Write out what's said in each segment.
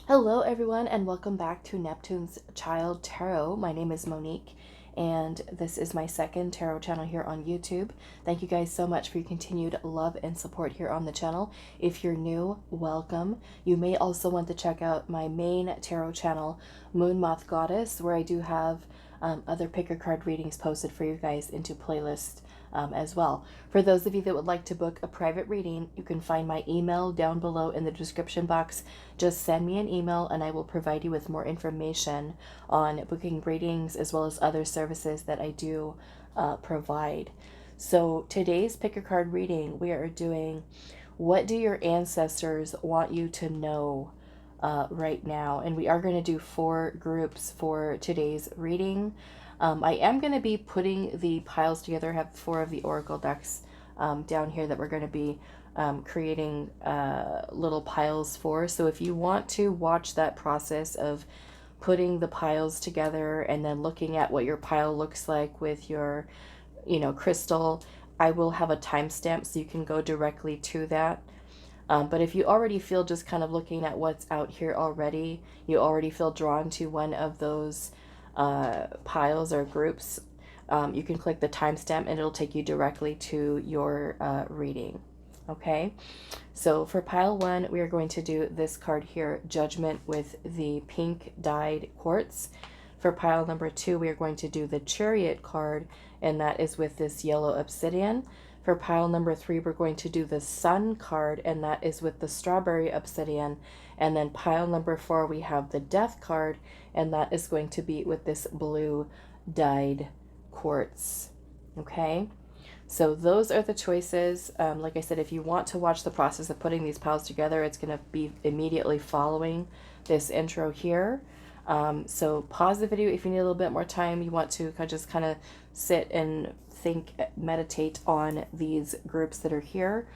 Hello everyone and welcome back to Neptune's Child Tarot. My name is Monique and this is my second tarot channel here on YouTube. Thank you guys so much for your continued love and support here on the channel. If you're new, welcome. You may also want to check out my main tarot channel, Moon Moth Goddess, where I do have other picker card readings posted for you guys into playlist as well. For those of you that would like to book a private reading, you can find my email down below in the description box. Just send me an email and I will provide you with more information on booking readings as well as other services that I do provide. So today's picker card reading, we are doing what do your ancestors want you to know right now, and we are going to do 4 groups for today's reading. I am going to be putting the piles together. I have 4 of the oracle decks down here that we're going to be creating little piles for. So if you want to watch that process of putting the piles together and then looking at what your pile looks like with your, crystal, I will have a timestamp so you can go directly to that. But if you already feel, just kind of looking at what's out here already, you already feel drawn to one of those piles or groups, you can click the timestamp and it'll take you directly to your reading. Okay, so for pile 1, we are going to do this card here, Judgment, with the pink dyed quartz. For pile number 2, we are going to do the Chariot card, and that is with this yellow obsidian. For pile number 3, we're going to do the Sun card, and that is with the strawberry obsidian. And then pile number 4, we have the Death card, and that is going to be with this blue dyed quartz. Okay, so those are the choices. Like I said, if you want to watch the process of putting these piles together, it's going to be immediately following this intro here. So pause the video if you need a little bit more time. You want to just kind of sit and think, meditate on these groups that are here.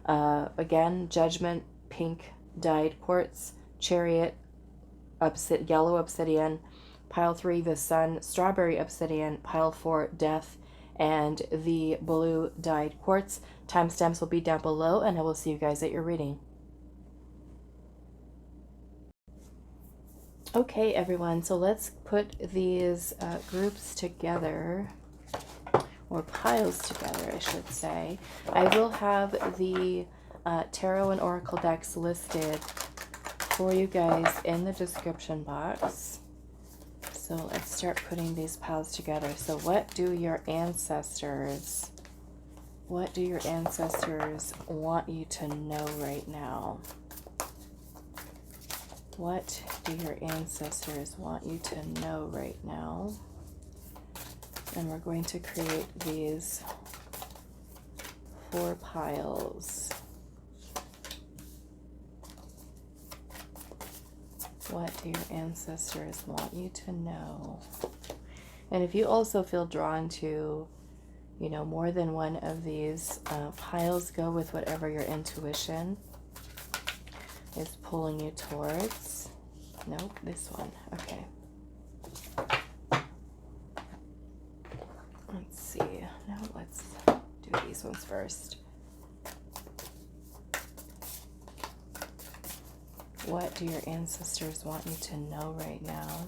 Again, Judgment, pink dyed quartz, Chariot, yellow obsidian, pile 3, the Sun, strawberry obsidian, pile 4, Death, and the blue dyed quartz. Timestamps will be down below, and I will see you guys at your reading. Okay, everyone, so let's put these groups together, or piles together, I should say. I will have the tarot and oracle decks listed for you guys in the description box. So let's start putting these piles together. So what do your ancestors want you to know right now? What do your ancestors want you to know right now? And we're going to create these 4 piles. What do your ancestors want you to know? And if you also feel drawn to, more than one of these piles, go with whatever your intuition is pulling you towards. Nope, this one. Okay. Let's see. Now let's do these ones first. What do your ancestors want you to know right now?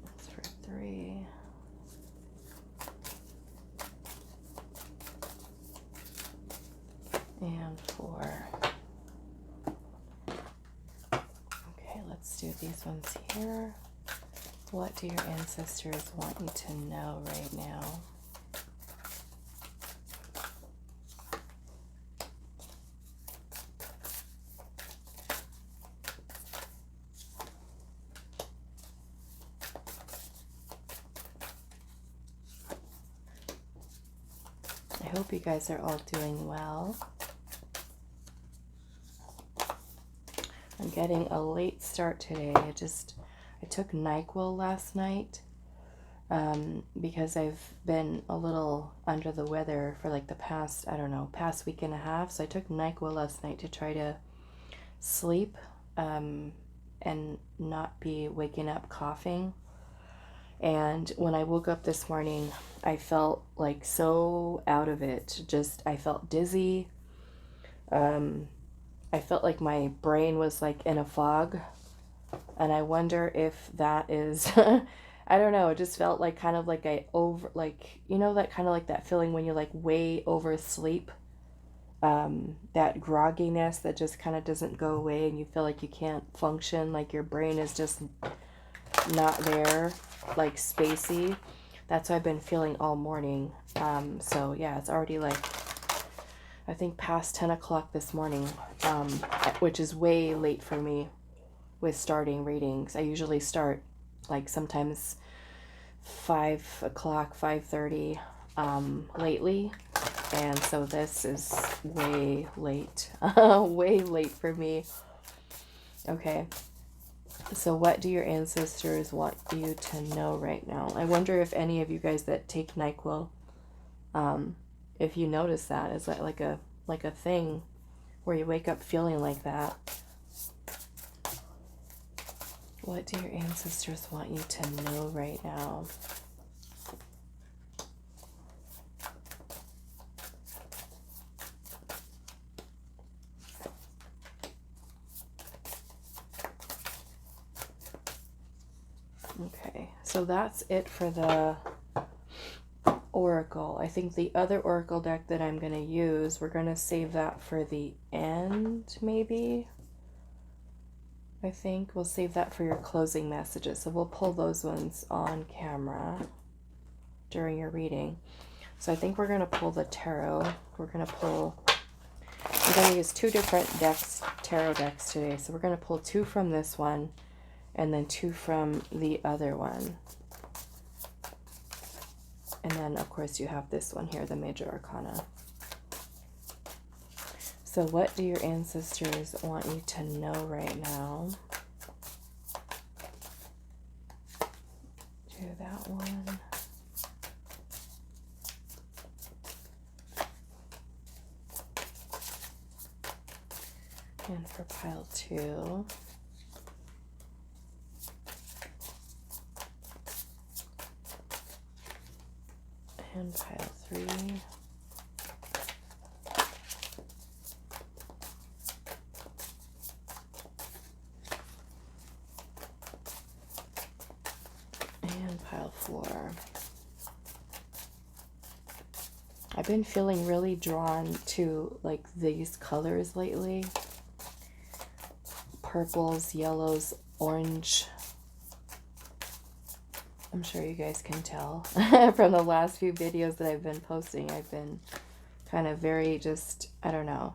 That's for 3. And 4. Okay, let's do these ones here. What do your ancestors want you to know right now? I hope you guys are all doing well. I'm getting a late start today. I took NyQuil last night because I've been a little under the weather for like the past week and a half. So I took NyQuil last night to try to sleep and not be waking up coughing. And when I woke up this morning, I felt like so out of it. Just, I felt dizzy. I felt like my brain was like in a fog. And I wonder if that is, I don't know, it just felt like kind of like like, you know, that kind of like that feeling when you like way oversleep. That grogginess that just kind of doesn't go away and you feel like you can't function, like your brain is just not there, like spacey. That's what I've been feeling all morning. So yeah, it's already like, I think past 10 o'clock this morning, which is way late for me with starting readings. I usually start like sometimes 5 o'clock, 5:30 lately. And so this is way late, way late for me. Okay. So what do your ancestors want you to know right now? I wonder if any of you guys that take NyQuil, if you notice that, is that like a thing where you wake up feeling like that? What do your ancestors want you to know right now? Okay, so that's it for the Oracle. I think the other Oracle deck that I'm going to use, we're going to save that for the end, maybe? I think we'll save that for your closing messages. So we'll pull those ones on camera during your reading. So I think we're going to pull the tarot. I'm going to use 2 different decks, tarot decks today. So we're going to pull 2 from this one and then 2 from the other one. And then, of course, you have this one here, the Major Arcana. So what do your ancestors want you to know right now? Do that one. And for pile 2. And pile 3. And pile 4. I've been feeling really drawn to like these colors lately. Purples, yellows, orange. I'm sure you guys can tell from the last few videos that I've been posting. I've been kind of very I don't know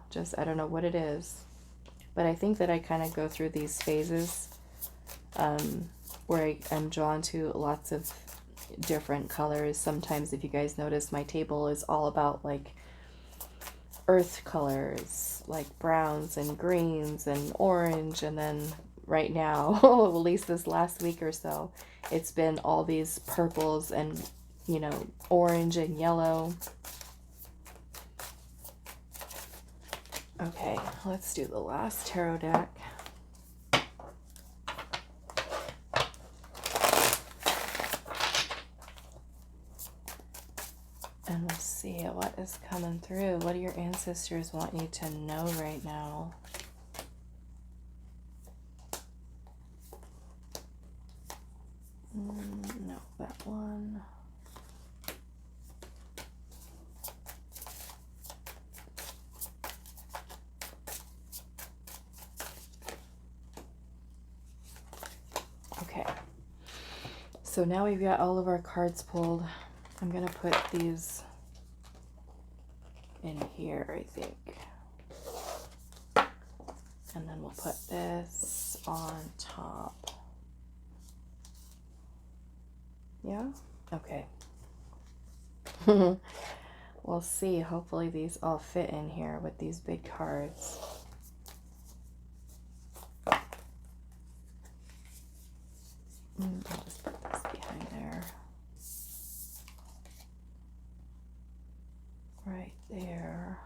what it is. But I think that I kind of go through these phases where I'm drawn to lots of different colors. Sometimes, if you guys notice, my table is all about like earth colors, like browns and greens and orange, and then right now, at least this last week or so, it's been all these purples and, you know, orange and yellow. Okay, let's do the last tarot deck. And we'll see what is coming through. What do your ancestors want you to know right now? No, that one. Okay. So now we've got all of our cards pulled. I'm going to put these in here, I think. And then we'll put this on top. Yeah? Okay. We'll see. Hopefully these all fit in here with these big cards. I'll just put this behind there. Right there.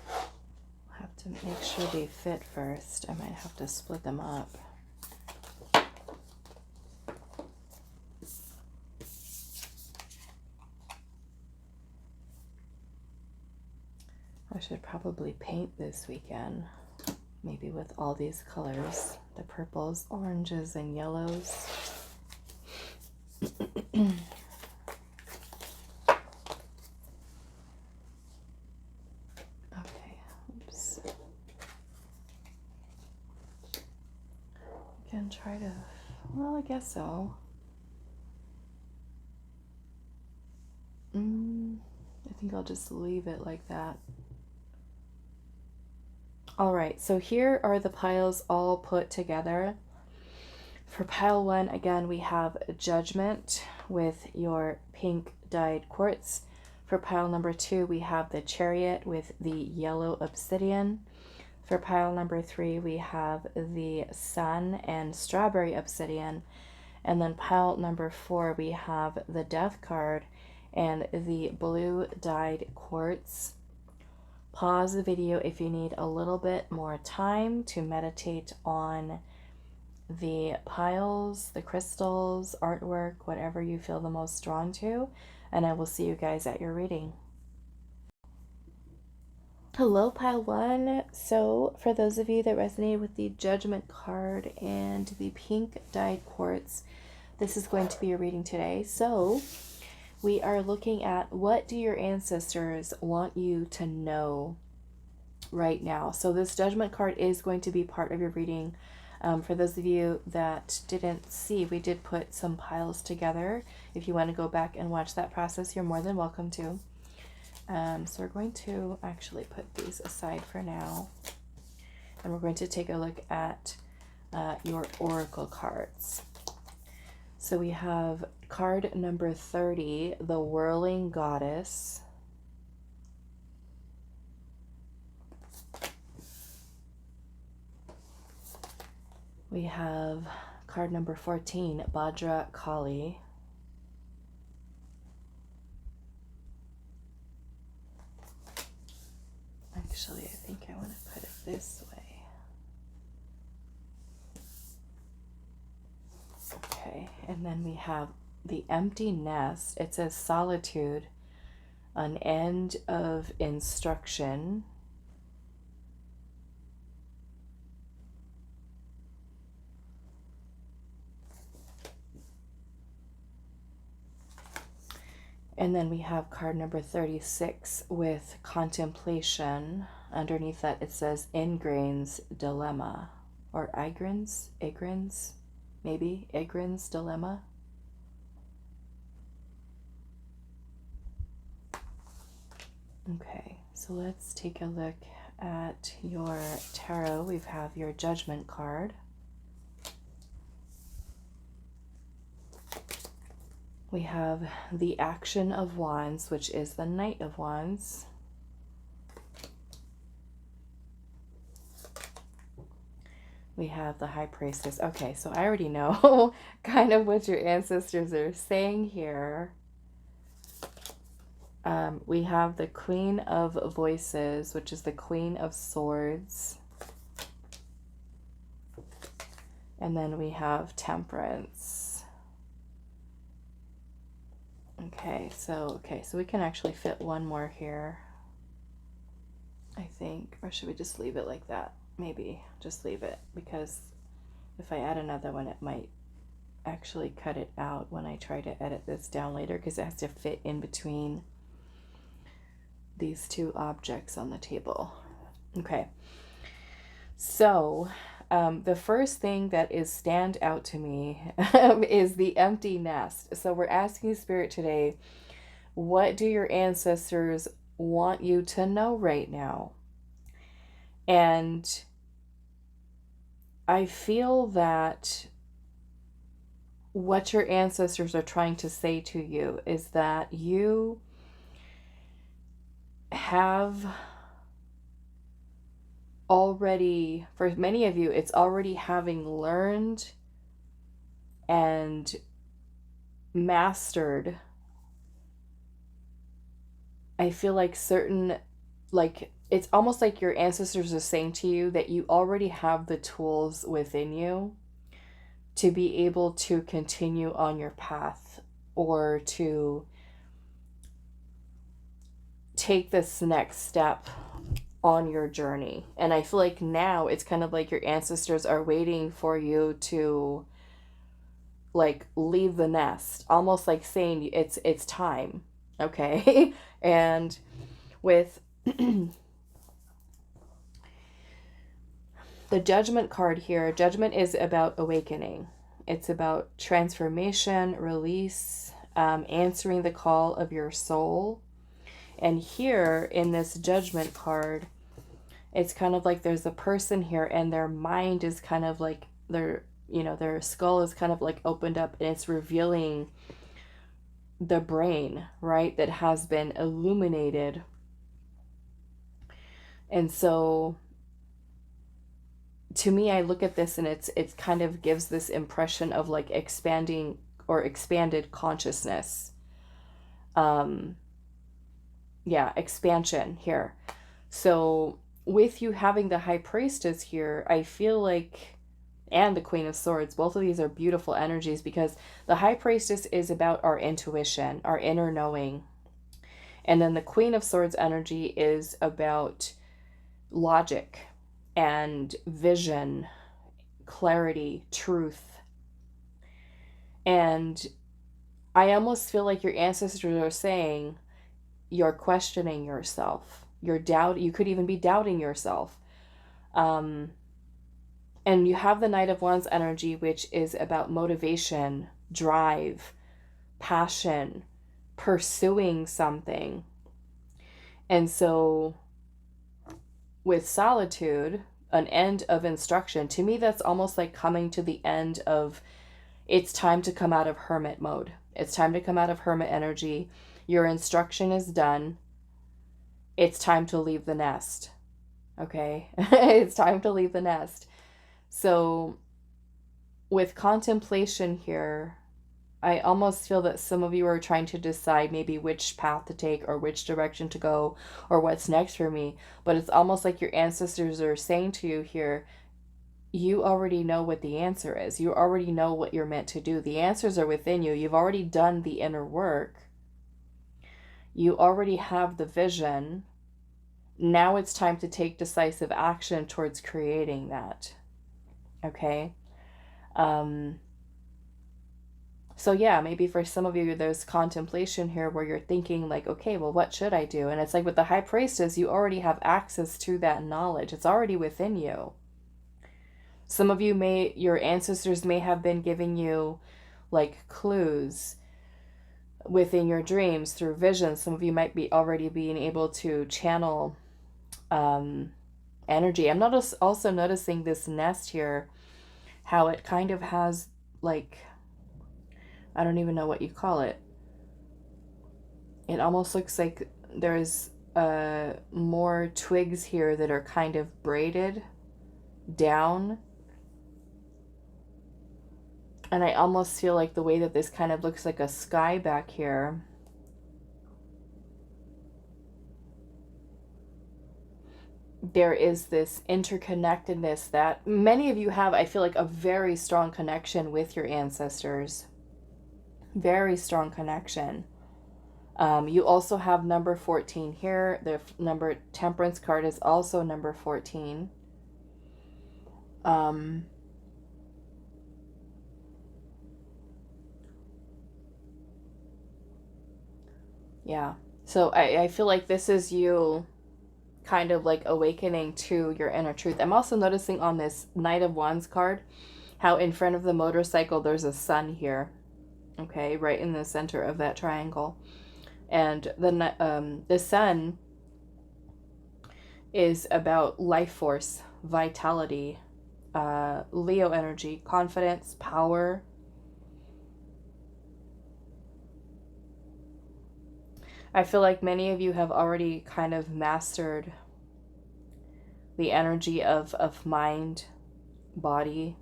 I'll have to make sure they fit first. I might have to split them up. I should probably paint this weekend, maybe with all these colors, the purples, oranges, and yellows. Okay, oops. You can try to, well, I guess so. I think I'll just leave it like that. All right, so here are the piles all put together. For pile 1, again, we have Judgment with your pink dyed quartz. For pile number 2, we have the Chariot with the yellow obsidian. For pile number 3, we have the Sun and strawberry obsidian. And then pile number 4, we have the Death card and the blue dyed quartz. Pause the video if you need a little bit more time to meditate on the piles, the crystals, artwork, whatever you feel the most drawn to, and I will see you guys at your reading. Hello, pile 1. So for those of you that resonated with the Judgment card and the pink dyed quartz, this is going to be a reading today. So we are looking at, what do your ancestors want you to know right now? So this Judgment card is going to be part of your reading. For those of you that didn't see, we did put some piles together. If you want to go back and watch that process, you're more than welcome to. So we're going to actually put these aside for now. And we're going to take a look at your oracle cards. So we have card number 30, the Whirling Goddess. We have card number 14, Bhadra Kali. Actually, I think I want to put it this way. Okay, and then we have the Empty Nest. It says solitude, an end of instruction. And then we have card number 36 with contemplation. Underneath that it says Ingran's Dilemma, or Igran's maybe, Igran's Dilemma. Okay, so let's take a look at your tarot. We have your Judgment card. We have the Action of Wands, which is the Knight of Wands. We have the High Priestess. Okay, so I already know kind of what your ancestors are saying here. We have the Queen of Voices, which is the Queen of Swords. And then we have Temperance. Okay, so we can actually fit one more here, I think. Or should we just leave it like that? Maybe just leave it, because if I add another one, it might actually cut it out when I try to edit this down later, because it has to fit in between these two objects on the table. Okay, so the first thing that is stand out to me is the empty nest. So we're asking Spirit today, what do your ancestors want you to know right now? And I feel that what your ancestors are trying to say to you is that you have already, for many of you, it's already having learned and mastered. I feel like it's almost like your ancestors are saying to you that you already have the tools within you to be able to continue on your path, or to take this next step on your journey. And I feel like now it's kind of like your ancestors are waiting for you to like leave the nest, almost like saying it's time. Okay. And with the Judgment card here, Judgment is about awakening. It's about transformation, release, answering the call of your soul. And here in this Judgment card, it's kind of like there's a person here and their mind is kind of like their skull is kind of like opened up, and it's revealing the brain, right, that has been illuminated. And so to me, I look at this and it kind of gives this impression of like expanding or expanded consciousness. Expansion here. So with you having the High Priestess here, I feel like, and the Queen of Swords, both of these are beautiful energies, because the High Priestess is about our intuition, our inner knowing. And then the Queen of Swords energy is about logic and vision, clarity, truth. And I almost feel like your ancestors are saying you're questioning yourself. You could even be doubting yourself. And you have the Knight of Wands energy, which is about motivation, drive, passion, pursuing something. And so with solitude, an end of instruction, to me that's almost like coming to the end of, it's time to come out of hermit mode. It's time to come out of hermit energy. Your instruction is done. It's time to leave the nest. Okay? It's time to leave the nest. So with contemplation here, I almost feel that some of you are trying to decide maybe which path to take or which direction to go or what's next for me. But it's almost like your ancestors are saying to you here, you already know what the answer is. You already know what you're meant to do. The answers are within you. You've already done the inner work. You already have the vision. Now it's time to take decisive action towards creating that. Okay? So yeah, maybe for some of you, there's contemplation here where you're thinking like, okay, well, what should I do? And it's like with the High Priestess, you already have access to that knowledge. It's already within you. Some of you your ancestors may have been giving you like clues within your dreams through visions. Some of you might be already being able to channel energy. I'm not also noticing this nest here, how it kind of has like, I don't even know what you call it. It almost looks like there's more twigs here that are kind of braided down. And I almost feel like the way that this kind of looks like a sky back here. There is this interconnectedness that many of you have, I feel like, a very strong connection with your ancestors. Very strong connection. You also have number 14 here. The number Temperance card is also number 14. Yeah. So I feel like this is you kind of like awakening to your inner truth. I'm also noticing on this Knight of Wands card how in front of the motorcycle there's a sun here. Okay, right in the center of that triangle. And the sun is about life force, vitality, Leo energy, confidence, power. I feel like many of you have already kind of mastered the energy of mind, body,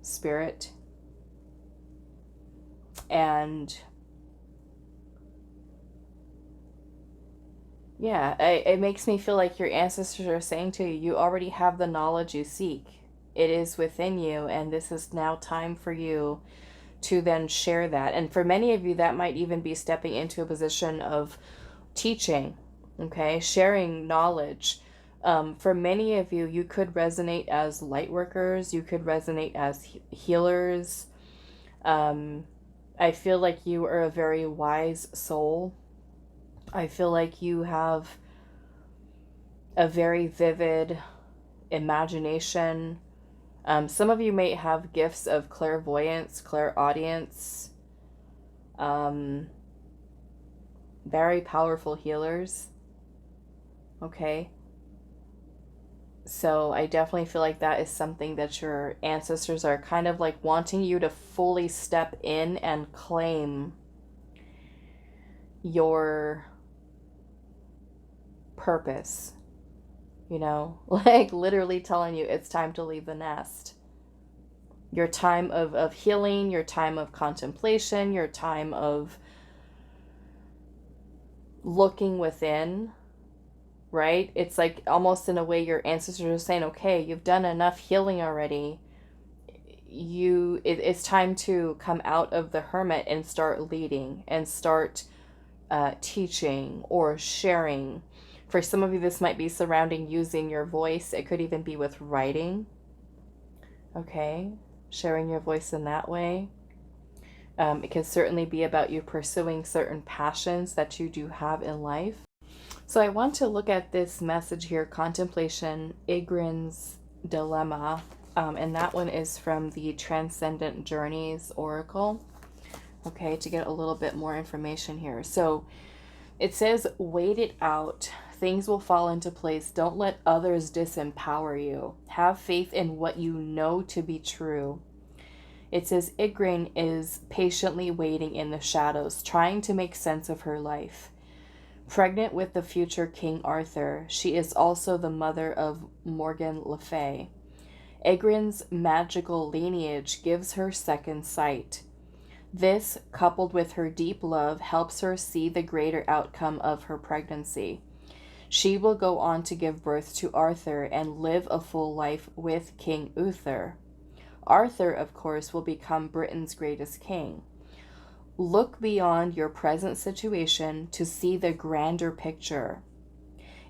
spirit. And yeah, it makes me feel like your ancestors are saying to you, you already have the knowledge you seek. It is within you, and this is now time for you to then share that. And for many of you, that might even be stepping into a position of teaching, Okay, sharing knowledge. For many of you, you could resonate as light workers. You could resonate as healers. I feel like you are a very wise soul. I feel like you have a very vivid imagination. Some of you may have gifts of clairvoyance, clairaudience, very powerful healers. Okay. So I definitely feel like that is something that your ancestors are kind of like wanting you to fully step in and claim your purpose. You know, like literally telling you it's time to leave the nest. Your time of healing, your time of contemplation, your time of looking within, right? It's like almost in a way your ancestors are saying, okay, you've done enough healing already. It's time to come out of the hermit and start leading and start teaching or sharing. For some of you, this might be surrounding using your voice. It could even be with writing. Okay, sharing your voice in that way. It can certainly be about you pursuing certain passions that you do have in life. So I want to look at this message here, Contemplation, Igrin's Dilemma. And that one is from the Transcendent Journeys Oracle. Okay, to get a little bit more information here. So it says, wait it out. Things will fall into place. Don't let others disempower you. Have faith in what you know to be true. It says Igrin is patiently waiting in the shadows, trying to make sense of her life. Pregnant with the future King Arthur, she is also the mother of Morgan Le Fay. Igrin's magical lineage gives her second sight. This, coupled with her deep love, helps her see the greater outcome of her pregnancy. She will go on to give birth to Arthur and live a full life with King Uther. Arthur, of course, will become Britain's greatest king. Look beyond your present situation to see the grander picture.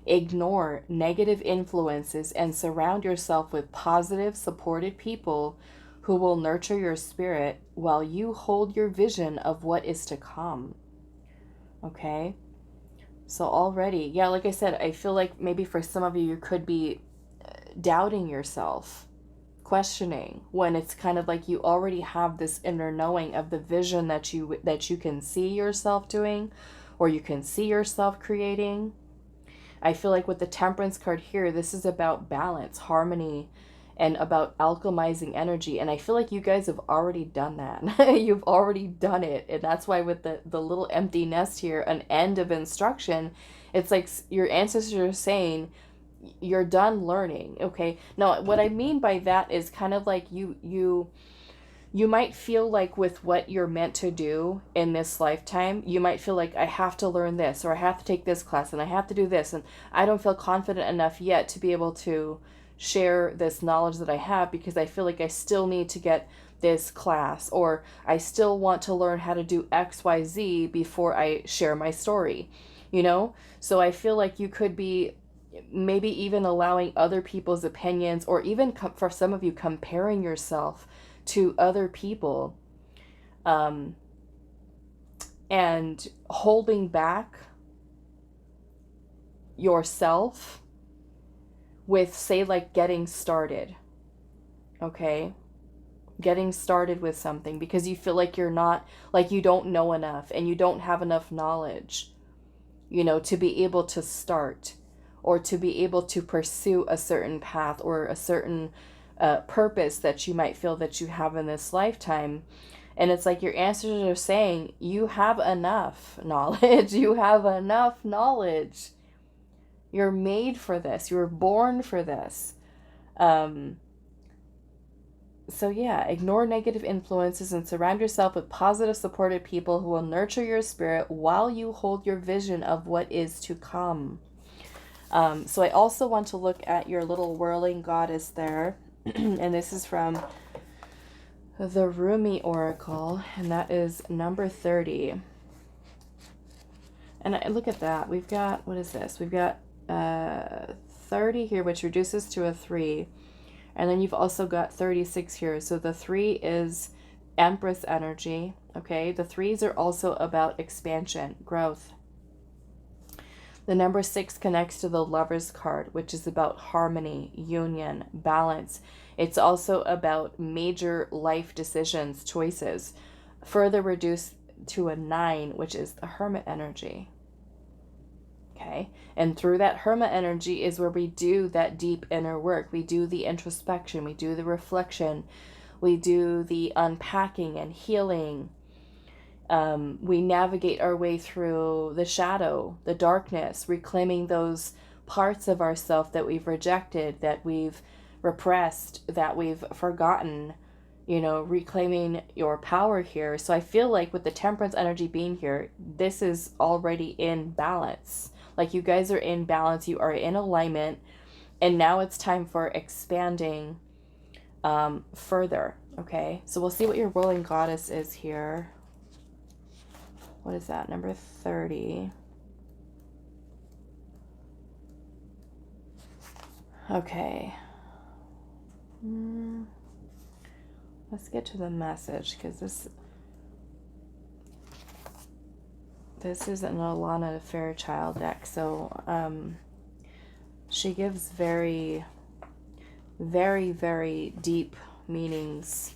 Ignore negative influences and surround yourself with positive, supported people who will nurture your spirit while you hold your vision of what is to come. Okay? So already, yeah, like I said, I feel like maybe for some of you, you could be doubting yourself, questioning, when it's kind of like you already have this inner knowing of the vision that you can see yourself doing, or you can see yourself creating. I feel like with the Temperance card here, this is about balance, harmony, and about alchemizing energy. And I feel like you guys have already done that. You've already done it. And that's why with the little empty nest here, an end of instruction, it's like your ancestors are saying, you're done learning. Okay. Now, what I mean by that is kind of like you might feel like with what you're meant to do in this lifetime, you might feel like I have to learn this, or I have to take this class, and I have to do this, and I don't feel confident enough yet to be able to share this knowledge that I have because I feel like I still need to get this class, or I still want to learn how to do XYZ before I share my story, you know? So I feel like you could be maybe even allowing other people's opinions, or even for some of you, comparing yourself to other people, and holding back yourself with, say, like getting started. Okay, getting started with something because you feel like you're not, like you don't know enough and you don't have enough knowledge, you know, to be able to start or to be able to pursue a certain path or a certain purpose that you might feel that you have in this lifetime. And it's like your ancestors are saying, you have enough knowledge. You have enough knowledge. You're made for this. You were born for this. So yeah, ignore negative influences and surround yourself with positive, supportive people who will nurture your spirit while you hold your vision of what is to come. So I also want to look at your little whirling goddess there. And this is from the Rumi Oracle, and that is number 30. And look at that. We've got, what is this? We've got 30 here, which reduces to a 3. And then you've also got 36 here. So the 3 is Empress energy. Okay. The 3s are also about expansion, growth. The number 6 connects to the Lover's card, which is about harmony, union, balance. It's also about major life decisions, choices. Further reduced to a 9, which is the Hermit energy. Okay, and through that Hermit energy is where we do that deep inner work. We do the introspection, we do the reflection, we do the unpacking and healing. We navigate our way through the shadow, the darkness, reclaiming those parts of ourselves that we've rejected, that we've repressed, that we've forgotten, you know, reclaiming your power here. So I feel like with the Temperance energy being here, this is already in balance. Like you guys are in balance, you are in alignment, and now it's time for expanding further, okay? So we'll see what your ruling goddess is here. What is that? Number 30. Okay. Let's get to the message, because this is an Alana Fairchild deck. So she gives very, very, very deep meanings.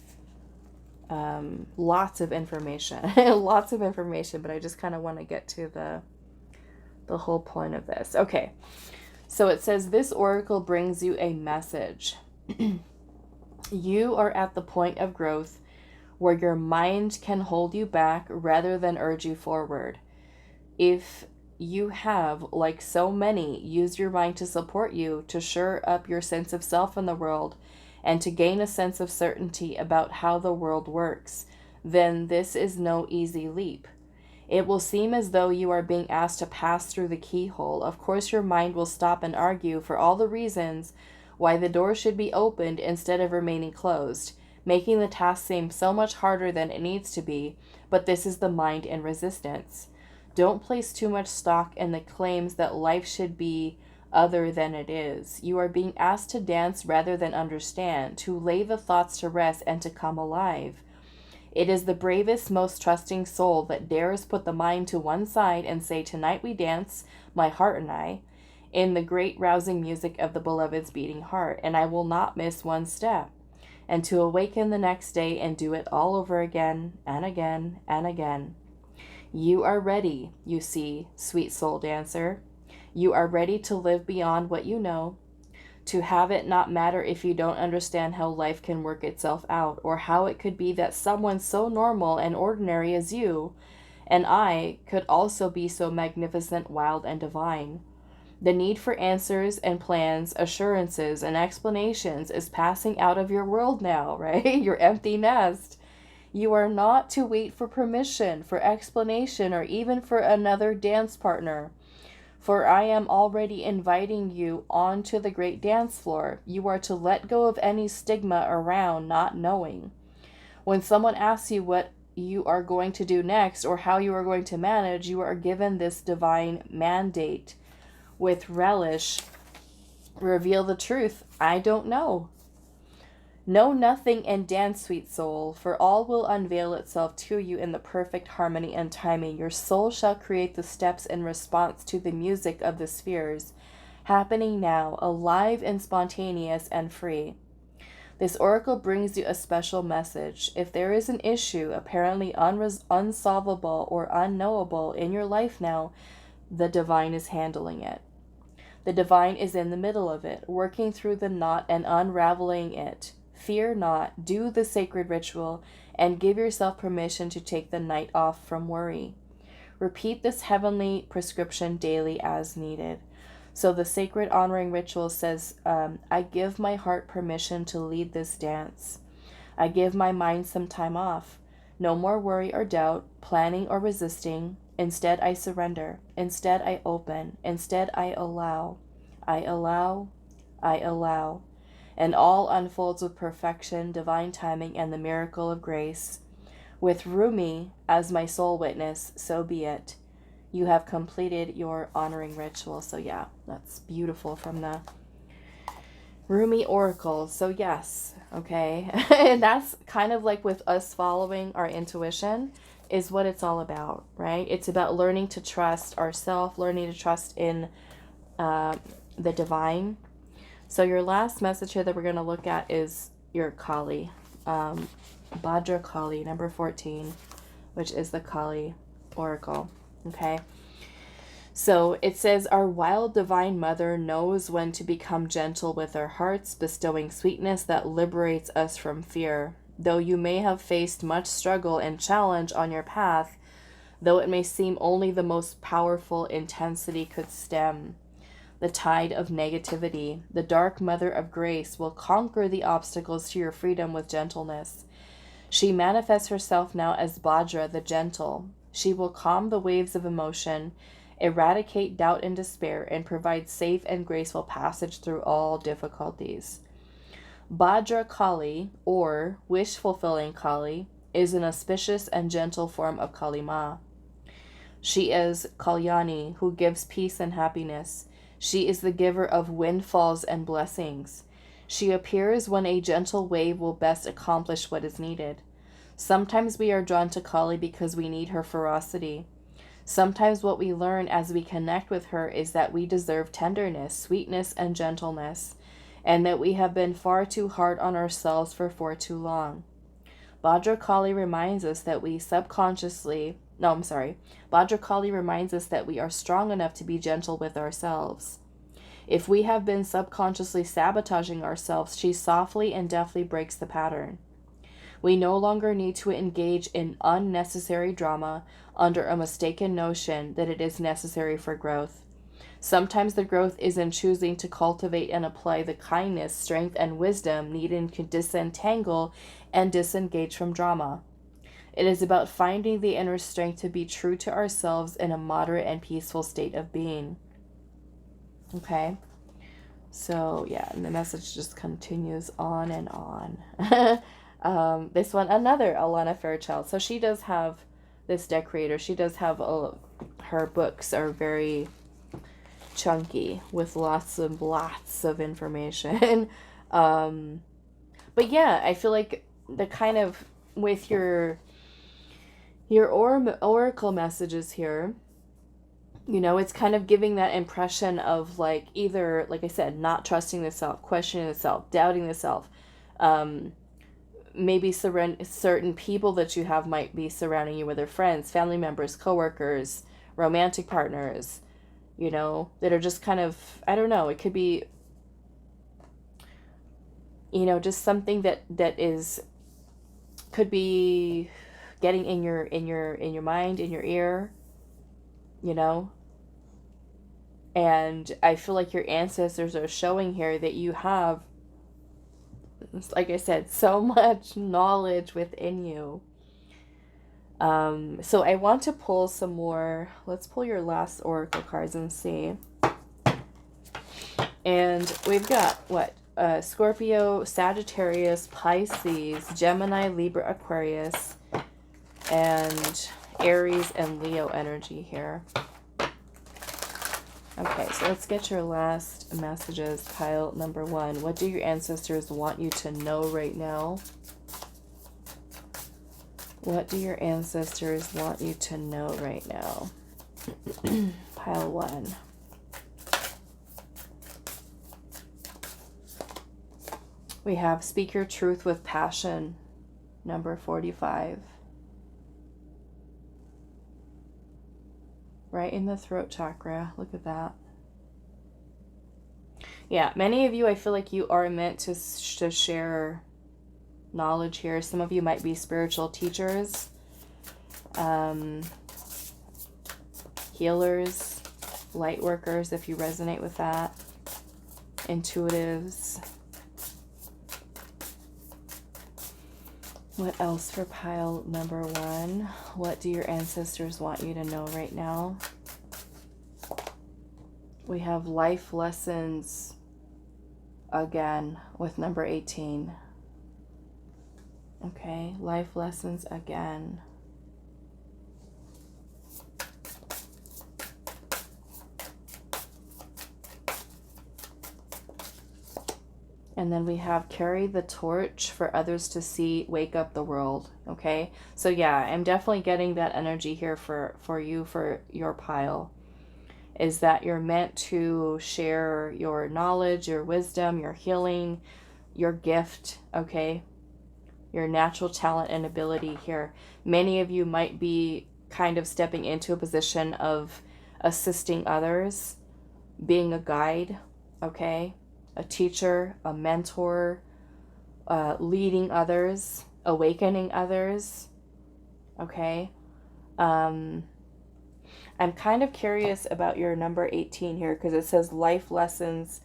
Lots of information. Lots of information, but I just kind of want to get to the whole point of this. Okay. So it says, this oracle brings you a message. You are at the point of growth where your mind can hold you back rather than urge you forward. If you have, like so many, used your mind to support you, to shore up your sense of self in the world, and to gain a sense of certainty about how the world works, then this is no easy leap. It will seem as though you are being asked to pass through the keyhole. Of course, your mind will stop and argue for all the reasons why the door should be opened instead of remaining closed, making the task seem so much harder than it needs to be, but this is the mind in resistance. Don't place too much stock in the claims that life should be other than it is. You are being asked to dance rather than understand, to lay the thoughts to rest and to come alive. It is the bravest, most trusting soul that dares put the mind to one side and say, tonight we dance, my heart and I, in the great rousing music of the beloved's beating heart, and I will not miss one step. And to awaken the next day and do it all over again and again and again. You are ready, you see, sweet soul dancer. You are ready to live beyond what you know, to have it not matter if you don't understand how life can work itself out, or how it could be that someone so normal and ordinary as you and I could also be so magnificent, wild, and divine. The need for answers and plans, assurances and explanations is passing out of your world now, right? Your empty nest. You are not to wait for permission, for explanation, or even for another dance partner. For I am already inviting you onto the great dance floor. You are to let go of any stigma around not knowing. When someone asks you what you are going to do next or how you are going to manage, you are given this divine mandate. With relish, reveal the truth. I don't know. Know nothing and dance, sweet soul, for all will unveil itself to you in the perfect harmony and timing. Your soul shall create the steps in response to the music of the spheres, happening now, alive and spontaneous and free. This oracle brings you a special message. If there is an issue apparently unsolvable or unknowable in your life now, the divine is handling it. The divine is in the middle of it, working through the knot and unraveling it. Fear not, do the sacred ritual, and give yourself permission to take the night off from worry. Repeat this heavenly prescription daily as needed. So the sacred honoring ritual says, I give my heart permission to lead this dance. I give my mind some time off. No more worry or doubt, planning or resisting. Instead, I surrender. Instead, I open. Instead, I allow. I allow. I allow. And all unfolds with perfection, divine timing, and the miracle of grace. With Rumi as my soul witness, so be it. You have completed your honoring ritual. So yeah, that's beautiful from the Rumi Oracle. So yes, okay. And that's kind of like with us following our intuition is what it's all about, right? It's about learning to trust ourselves, learning to trust in the divine. So your last message here that we're going to look at is your Kali. Bhadra Kali, number 14, which is the Kali Oracle. Okay. So it says, our wild divine mother knows when to become gentle with our hearts, bestowing sweetness that liberates us from fear. Though you may have faced much struggle and challenge on your path, though it may seem only the most powerful intensity could stem the tide of negativity, the dark mother of grace will conquer the obstacles to your freedom with gentleness. She manifests herself now as Bhadra the gentle. She will calm the waves of emotion, eradicate doubt and despair, and provide safe and graceful passage through all difficulties. Bhadra Kali, or wish-fulfilling Kali, is an auspicious and gentle form of Kali Ma. She is Kalyani, who gives peace and happiness. She is the giver of windfalls and blessings. She appears when a gentle wave will best accomplish what is needed. Sometimes we are drawn to Kali because we need her ferocity. Sometimes what we learn as we connect with her is that we deserve tenderness, sweetness, and gentleness, and that we have been far too hard on ourselves for far too long. Bhadra Kali reminds us that Bhadra Kali reminds us that we are strong enough to be gentle with ourselves. If we have been subconsciously sabotaging ourselves, she softly and deftly breaks the pattern. We no longer need to engage in unnecessary drama under a mistaken notion that it is necessary for growth. Sometimes the growth is in choosing to cultivate and apply the kindness, strength, and wisdom needed to disentangle and disengage from drama. It is about finding the inner strength to be true to ourselves in a moderate and peaceful state of being. Okay? So, yeah, and the message just continues on and on. This one, another Alana Fairchild. So she does have this deck reader. She does have her books are very chunky with lots of information. But yeah, I feel like the kind of with your oracle messages here, you know, it's kind of giving that impression of like either, like I said, not trusting the self, questioning the self, doubting the self. Maybe certain people that you have might be surrounding you with their friends, family members, coworkers, romantic partners, you know, that are just kind of, I don't know, it could be, you know, just something that is, could be getting in your mind, in your ear, you know. And I feel like your ancestors are showing here that you have, like I said, so much knowledge within you. So I want to pull some more. Let's pull your last oracle cards and see. And we've got what? Scorpio, Sagittarius, Pisces, Gemini, Libra, Aquarius, and Aries and Leo energy here. Okay, so let's get your last messages, pile number 1. What do your ancestors want you to know right now? What do your ancestors want you to know right now? Pile 1. We have Speak Your Truth with Passion, number 45. Right in the throat chakra. Look at that. Yeah, many of you, I feel like you are meant to share knowledge here. Some of you might be spiritual teachers, healers, light workers, if you resonate with that, intuitives. What else for pile number 1? What do your ancestors want you to know right now? We have life lessons again with number 18. Okay, life lessons again. And then we have carry the torch for others to see, wake up the world. Okay. So yeah, I'm definitely getting that energy here for you, for your pile, is that you're meant to share your knowledge, your wisdom, your healing, your gift. Okay. Your natural talent and ability here. Many of you might be kind of stepping into a position of assisting others, being a guide, okay? A teacher, a mentor, leading others, awakening others, okay? I'm kind of curious about your number 18 here because it says life lessons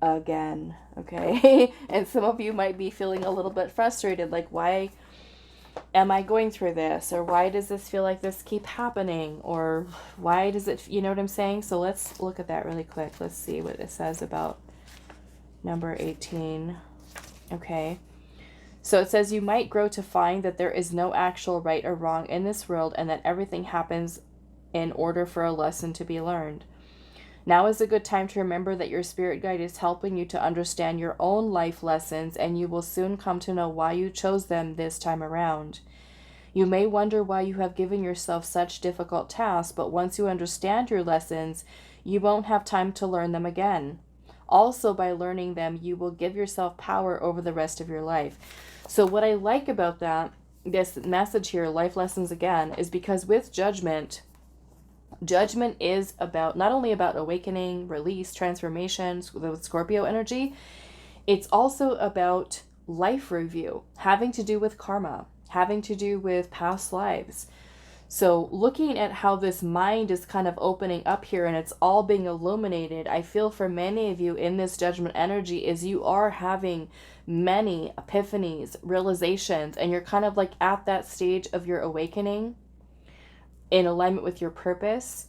again, okay? And some of you might be feeling a little bit frustrated, like, why am I going through this? Or why does this feel like this keep happening? Or why does it, you know what I'm saying? So let's look at that really quick. Let's see what it says about number 18. Okay. So it says you might grow to find that there is no actual right or wrong in this world and that everything happens in order for a lesson to be learned. Now is a good time to remember that your spirit guide is helping you to understand your own life lessons, and you will soon come to know why you chose them this time around. You may wonder why you have given yourself such difficult tasks, but once you understand your lessons, you won't have time to learn them again. Also, by learning them, you will give yourself power over the rest of your life. So what I like about that, this message here, life lessons again, is because with Judgment is about not only about awakening, release, transformation, the Scorpio energy, it's also about life review, having to do with karma, having to do with past lives. So looking at how this mind is kind of opening up here and it's all being illuminated, I feel for many of you in this Judgment energy is you are having many epiphanies, realizations, and you're kind of like at that stage of your awakening in alignment with your purpose,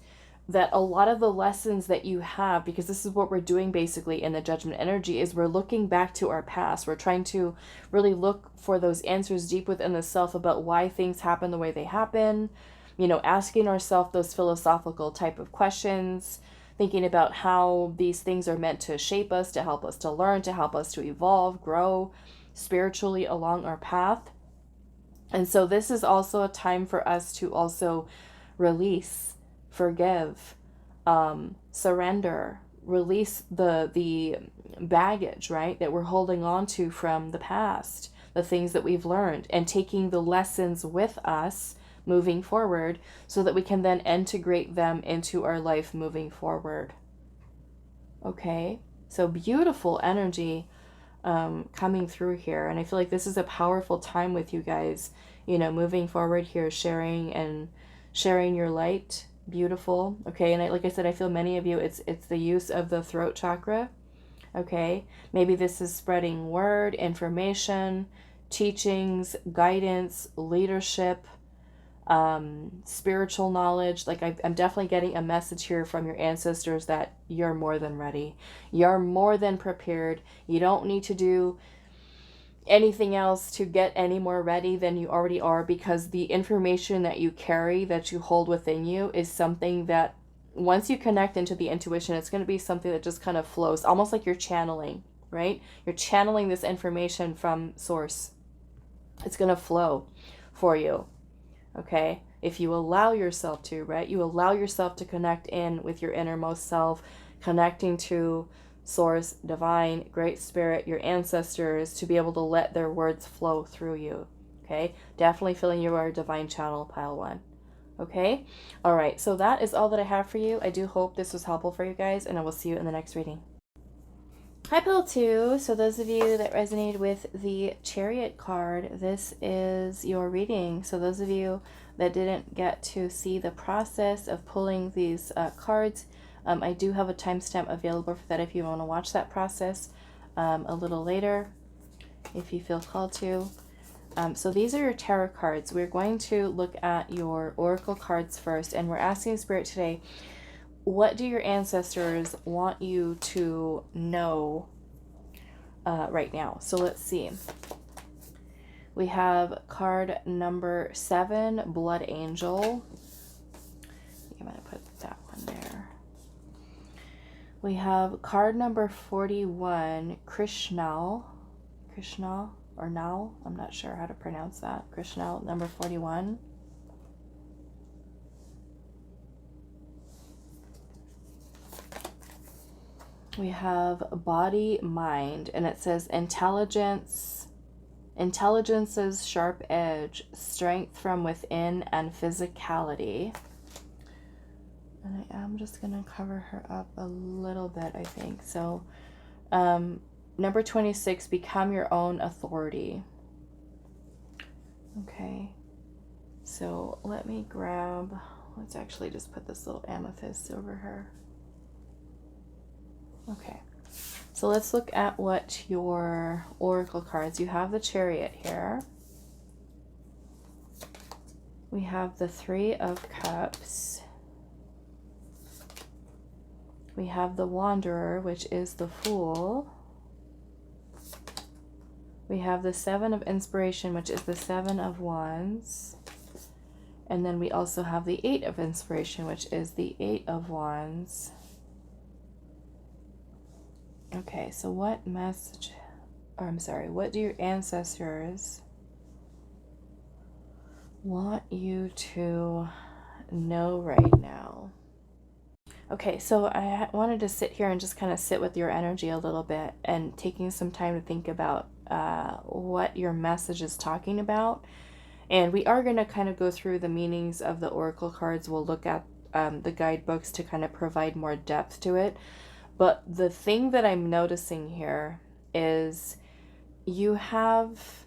that a lot of the lessons that you have, because this is what we're doing basically in the Judgment energy, is we're looking back to our past. We're trying to really look for those answers deep within the self about why things happen the way they happen, you know, asking ourselves those philosophical type of questions, thinking about how these things are meant to shape us, to help us to learn, to help us to evolve, grow spiritually along our path. And so this is also a time for us to also release, forgive, surrender, release the baggage, right, that we're holding on to from the past, the things that we've learned, and taking the lessons with us moving forward so that we can then integrate them into our life moving forward. Okay, so beautiful energy coming through here, and I feel like this is a powerful time with you guys, you know, moving forward here, sharing your light. Beautiful. Okay, and like I said, I feel many of you, it's the use of the throat chakra. Okay, maybe this is spreading word, information, teachings, guidance, leadership, spiritual knowledge. Like I'm definitely getting a message here from your ancestors that you're more than ready. You're more than prepared. You don't need to do anything else to get any more ready than you already are, because the information that you carry, that you hold within you, is something that once you connect into the intuition, it's going to be something that just kind of flows, almost like you're channeling, right? You're channeling this information from source. It's going to flow for you, okay? If you allow yourself to, right? You allow yourself to connect in with your innermost self, connecting to source, divine, great spirit, your ancestors, to be able to let their words flow through you. Okay, definitely feeling you are a divine channel, pile 1. Okay, all right, so that is all that I have for you. I do hope this was helpful for you guys, and I will see you in the next reading. Hi, pile 2. So those of you that resonated with the Chariot card, this is your reading. So those of you that didn't get to see the process of pulling these cards, I do have a timestamp available for that if you want to watch that process a little later, if you feel called to. So these are your tarot cards. We're going to look at your oracle cards first, and we're asking Spirit today, what do your ancestors want you to know right now? So let's see. We have card number 7, Blood Angel. I'm going to put that one there. We have card number 41, Krishna or now, I'm not sure how to pronounce that. Krishna, number 41. We have body, mind, and it says intelligence's sharp edge, strength from within, and physicality. And I am just going to cover her up a little bit, I think. So, number 26, become your own authority. Okay. So let me grab, let's actually just put this little amethyst over her. Okay. So let's look at what your oracle cards. You have the Chariot here. We have the Three of Cups. We have the Wanderer, which is the Fool. We have the Seven of Inspiration, which is the Seven of Wands. And then we also have the Eight of Inspiration, which is the Eight of Wands. Okay, so what message, or I'm sorry, what do your ancestors want you to know right now? Okay, so I wanted to sit here and just kind of sit with your energy a little bit and taking some time to think about what your message is talking about. And we are going to kind of go through the meanings of the oracle cards. We'll look at the guidebooks to kind of provide more depth to it. But the thing that I'm noticing here is you have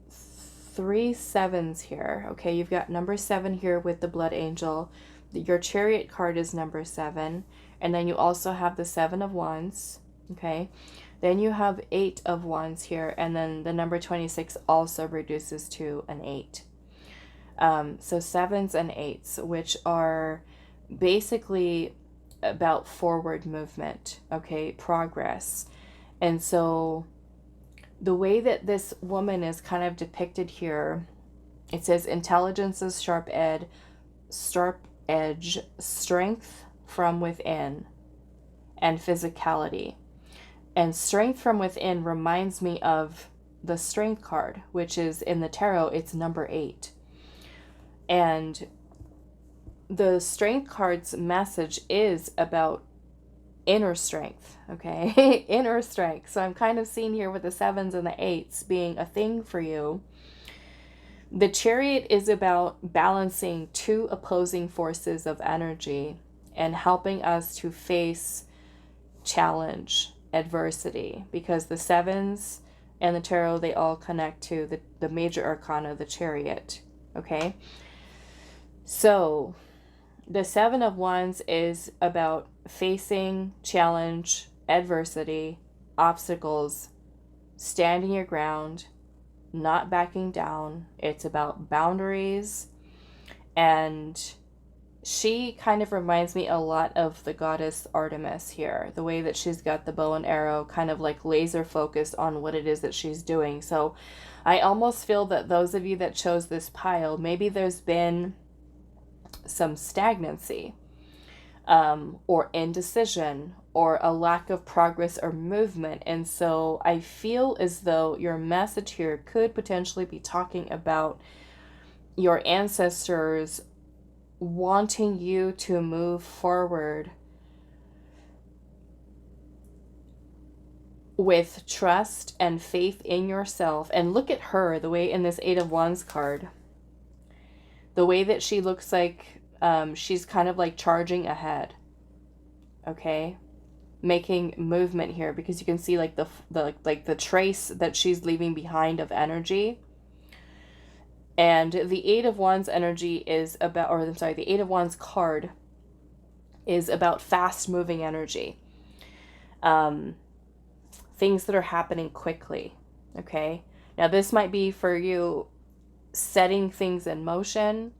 3 sevens here. Okay, you've got number 7 here with the Blood Angel. Your Chariot card is number 7. And then you also have the 7 of Wands. Okay, then you have 8 of Wands here. And then the number 26 also reduces to an 8. So 7s and 8s, which are basically about forward movement, okay, progress. And so the way that this woman is kind of depicted here, it says intelligence's sharp edge, strength from within, and physicality. And strength from within reminds me of the Strength card, which is in the tarot, it's number 8. And the Strength card's message is about inner strength, okay? Inner strength. So I'm kind of seeing here with the 7s and the 8s being a thing for you. The Chariot is about balancing 2 opposing forces of energy and helping us to face challenge, adversity, because the 7s and the tarot, they all connect to the major arcana, the Chariot, okay? So the 7 of Wands is about facing challenge, adversity, obstacles, standing your ground, not backing down. It's about boundaries. And she kind of reminds me a lot of the goddess Artemis here. The way that she's got the bow and arrow kind of like laser focused on what it is that she's doing. So I almost feel that those of you that chose this pile, maybe there's been some stagnancy or indecision or a lack of progress or movement. And so I feel as though your message here could potentially be talking about your ancestors wanting you to move forward with trust and faith in yourself. And look at her, the way in this 8 of Wands card, the way that she looks like she's kind of like charging ahead, okay, making movement here, because you can see like the trace that she's leaving behind of energy. And the 8 of Wands energy is about, or I'm sorry, the 8 of Wands card is about fast moving energy, things that are happening quickly, okay? Now this might be for you setting things in motion.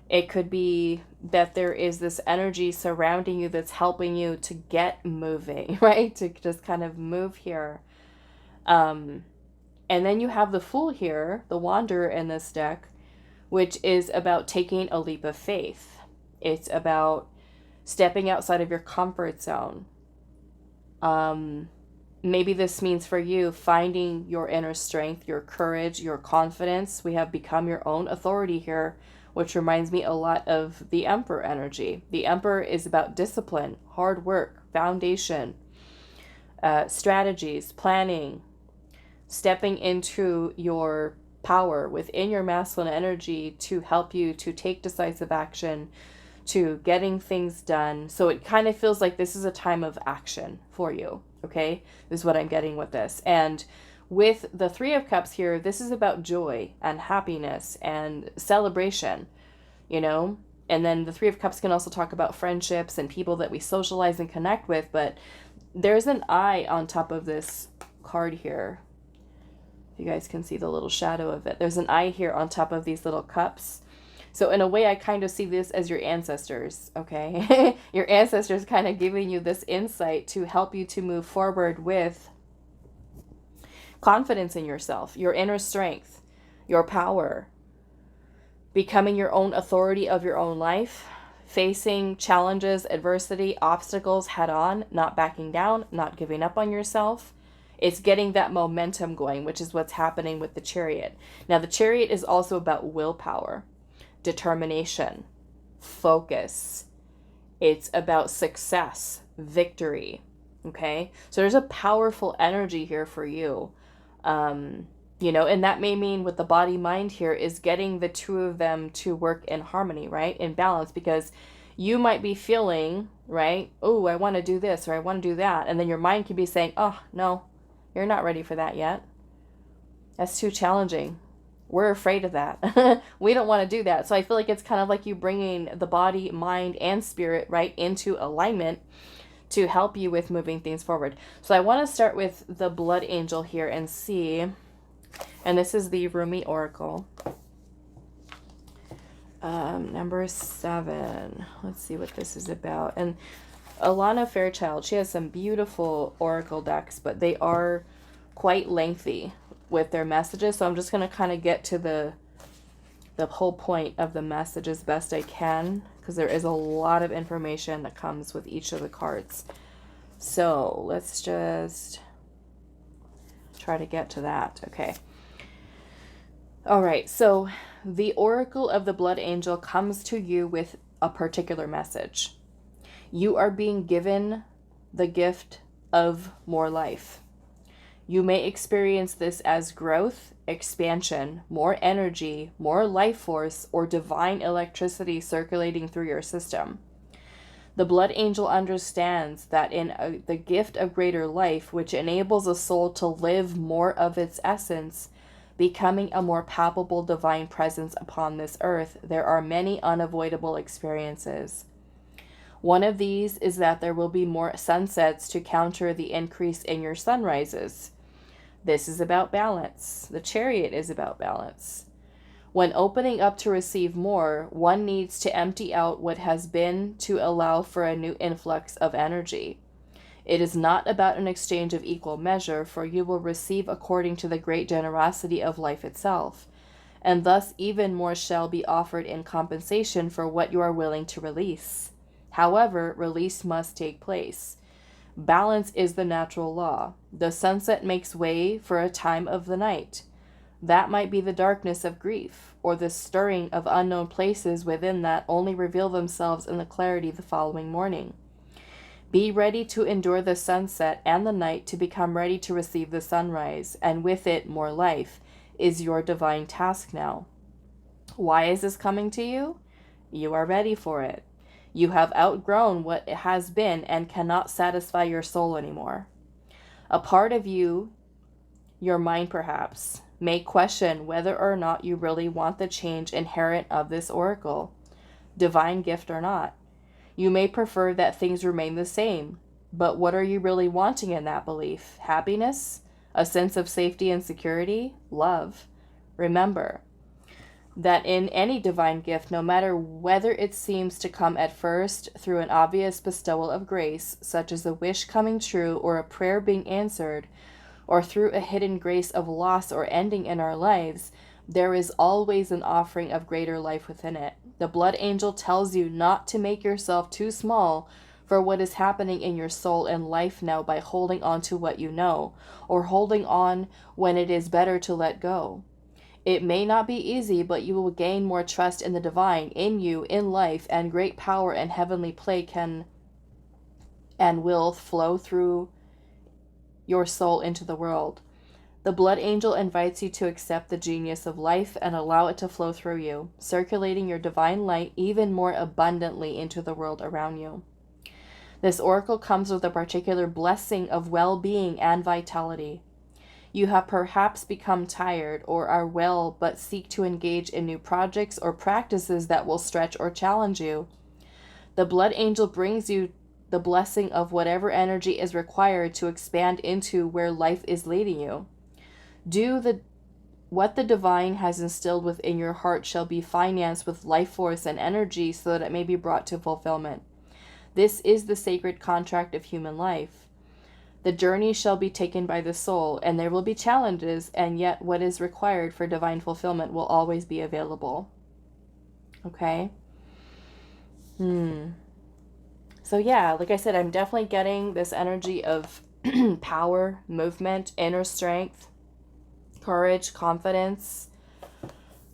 It could be that there is this energy surrounding you that's helping you to get moving, right? To just kind of move here. And then you have the Fool here, the Wanderer in this deck, which is about taking a leap of faith. It's about stepping outside of your comfort zone. maybe this means for you finding your inner strength, your courage, your confidence. We have become your own authority here, which reminds me a lot of the Emperor energy. The Emperor is about discipline, hard work, foundation, strategies, planning, stepping into your power within your masculine energy to help you to take decisive action, to getting things done. So it kind of feels like this is a time of action for you. Okay, this is what I'm getting with this. And with the Three of Cups here, this is about joy and happiness and celebration, you know? And then the Three of Cups can also talk about friendships and people that we socialize and connect with. But there's an eye on top of this card here. You guys can see the little shadow of it. There's an eye here on top of these little cups. So in a way, I kind of see this as your ancestors, okay? Your ancestors kind of giving you this insight to help you to move forward with confidence in yourself, your inner strength, your power, becoming your own authority of your own life, facing challenges, adversity, obstacles head on, not backing down, not giving up on yourself. It's getting that momentum going, which is what's happening with the Chariot. Now, the Chariot is also about willpower, determination, focus. It's about success, victory. Okay, so there's a powerful energy here for you. You know, and that may mean with the body mind here is getting the two of them to work in harmony, right? In balance, because you might be feeling, right? Oh, I want to do this or I want to do that. And then your mind can be saying, oh, no, you're not ready for that yet. That's too challenging. We're afraid of that. We don't want to do that. So I feel like it's kind of like you bringing the body, mind, and spirit right into alignment to help you with moving things forward. So I want to start with the Blood Angel here and see, and this is the Rumi Oracle. Number 7. Let's see what this is about. And Alana Fairchild, she has some beautiful oracle decks, but they are quite lengthy with their messages. So I'm just going to kind of get to the whole point of the message as best I can, because there is a lot of information that comes with each of the cards. So let's just try to get to that. Okay. All right. So the Oracle of the Blood Angel comes to you with a particular message. You are being given the gift of more life. You may experience this as growth, expansion, more energy, more life force, or divine electricity circulating through your system. The Blood Angel understands that in the gift of greater life, which enables a soul to live more of its essence, becoming a more palpable divine presence upon this earth, there are many unavoidable experiences. One of these is that there will be more sunsets to counter the increase in your sunrises. This is about balance. The Chariot is about balance. When opening up to receive more, one needs to empty out what has been to allow for a new influx of energy. It is not about an exchange of equal measure, for you will receive according to the great generosity of life itself, and thus even more shall be offered in compensation for what you are willing to release. However, release must take place. Balance is the natural law. The sunset makes way for a time of the night. That might be the darkness of grief, or the stirring of unknown places within that only reveal themselves in the clarity the following morning. Be ready to endure the sunset and the night to become ready to receive the sunrise, and with it more life, is your divine task now. Why is this coming to you? You are ready for it. You have outgrown what it has been and cannot satisfy your soul anymore. A part of you, your mind perhaps, may question whether or not you really want the change inherent of this oracle, divine gift or not. You may prefer that things remain the same, but what are you really wanting in that belief? Happiness? A sense of safety and security? Love? Remember that in any divine gift, no matter whether it seems to come at first through an obvious bestowal of grace, such as a wish coming true or a prayer being answered, or through a hidden grace of loss or ending in our lives, there is always an offering of greater life within it. The Blood Angel tells you not to make yourself too small for what is happening in your soul and life now by holding on to what you know, or holding on when it is better to let go. It may not be easy, but you will gain more trust in the divine, in you, in life, and great power and heavenly play can and will flow through your soul into the world. The blood angel invites you to accept the genius of life and allow it to flow through you, circulating your divine light even more abundantly into the world around you. This oracle comes with a particular blessing of well-being and vitality. You have perhaps become tired or are well but seek to engage in new projects or practices that will stretch or challenge you. The blood angel brings you the blessing of whatever energy is required to expand into where life is leading you. What the divine has instilled within your heart shall be financed with life force and energy so that it may be brought to fulfillment. This is the sacred contract of human life. The journey shall be taken by the soul, and there will be challenges, and yet what is required for divine fulfillment will always be available. Okay? So yeah, like I said, I'm definitely getting this energy of power, movement, inner strength, courage, confidence.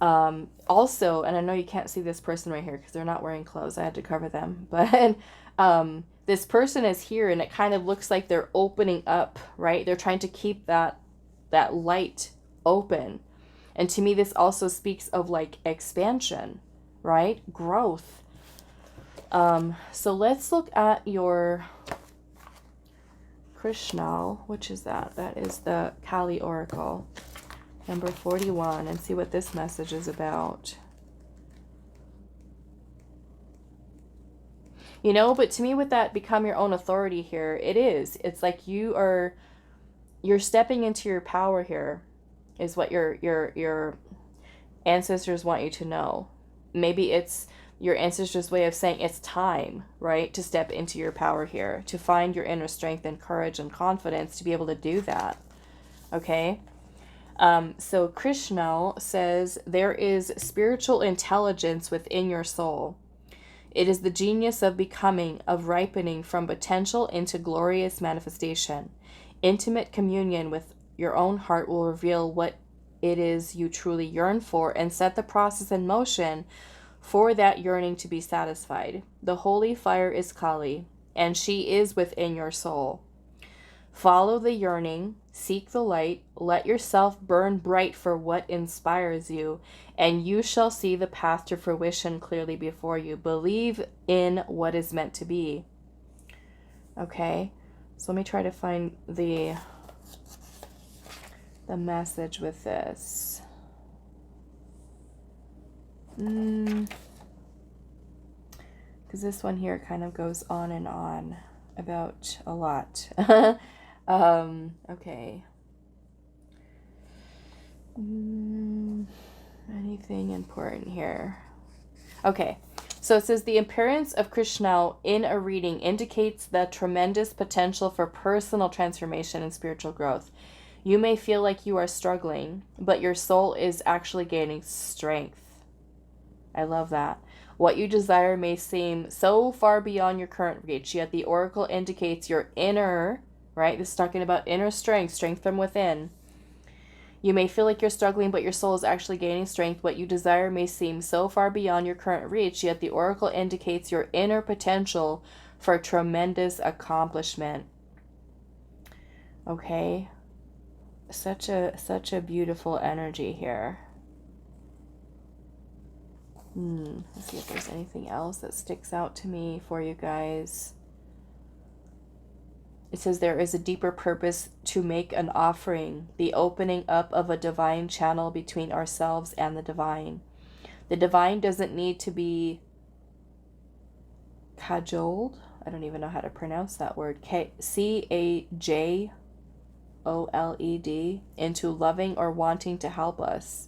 Also, and I know you can't see this person right here because they're not wearing clothes. I had to cover them. But this person is here, and it kind of looks like they're opening up, right? They're trying to keep that light open. And to me, this also speaks of like expansion, right? Growth. So let's look at your Krishnal, which is that? That is the Kali Oracle, number 41, and see what this message is about. You know, but to me with that become your own authority here, it is. It's like you're stepping into your power here, is what your ancestors want you to know. Maybe it's your ancestors' way of saying it's time, right, to step into your power here, to find your inner strength and courage and confidence to be able to do that. Okay? So Krishnal says, there is spiritual intelligence within your soul. It is the genius of becoming, of ripening from potential into glorious manifestation. Intimate communion with your own heart will reveal what it is you truly yearn for and set the process in motion for that yearning to be satisfied. The holy fire is Kali, and she is within your soul. Follow the yearning, seek the light, let yourself burn bright for what inspires you, and you shall see the path to fruition clearly before you. Believe in what is meant to be. Okay, so let me try to find the message with this. Because this one here kind of goes on and on about a lot. Okay. Anything important here? Okay. So it says the appearance of Krishnal in a reading indicates the tremendous potential for personal transformation and spiritual growth. You may feel like you are struggling, but your soul is actually gaining strength. I love that. What you desire may seem so far beyond your current reach, yet the oracle indicates your inner, right? This is talking about inner strength, strength from within. You may feel like you're struggling, but your soul is actually gaining strength. What you desire may seem so far beyond your current reach, yet the oracle indicates your inner potential for tremendous accomplishment. Okay? Such a beautiful energy here. Let's see if there's anything else that sticks out to me for you guys. It says there is a deeper purpose to make an offering, the opening up of a divine channel between ourselves and the divine. The divine doesn't need to be cajoled. I don't even know how to pronounce that word. C-A-J-O-L-E-D into loving or wanting to help us.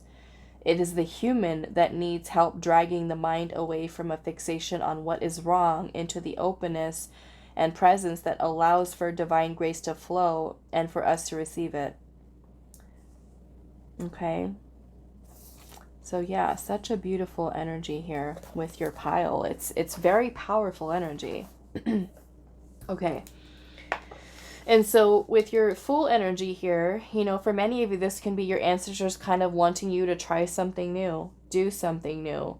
It is the human that needs help dragging the mind away from a fixation on what is wrong into the openness and presence that allows for divine grace to flow and for us to receive it. Okay. So yeah, such a beautiful energy here with your pile. It's very powerful energy. Okay. And so with your full energy here, you know, for many of you, this can be your ancestors kind of wanting you to try something new, do something new,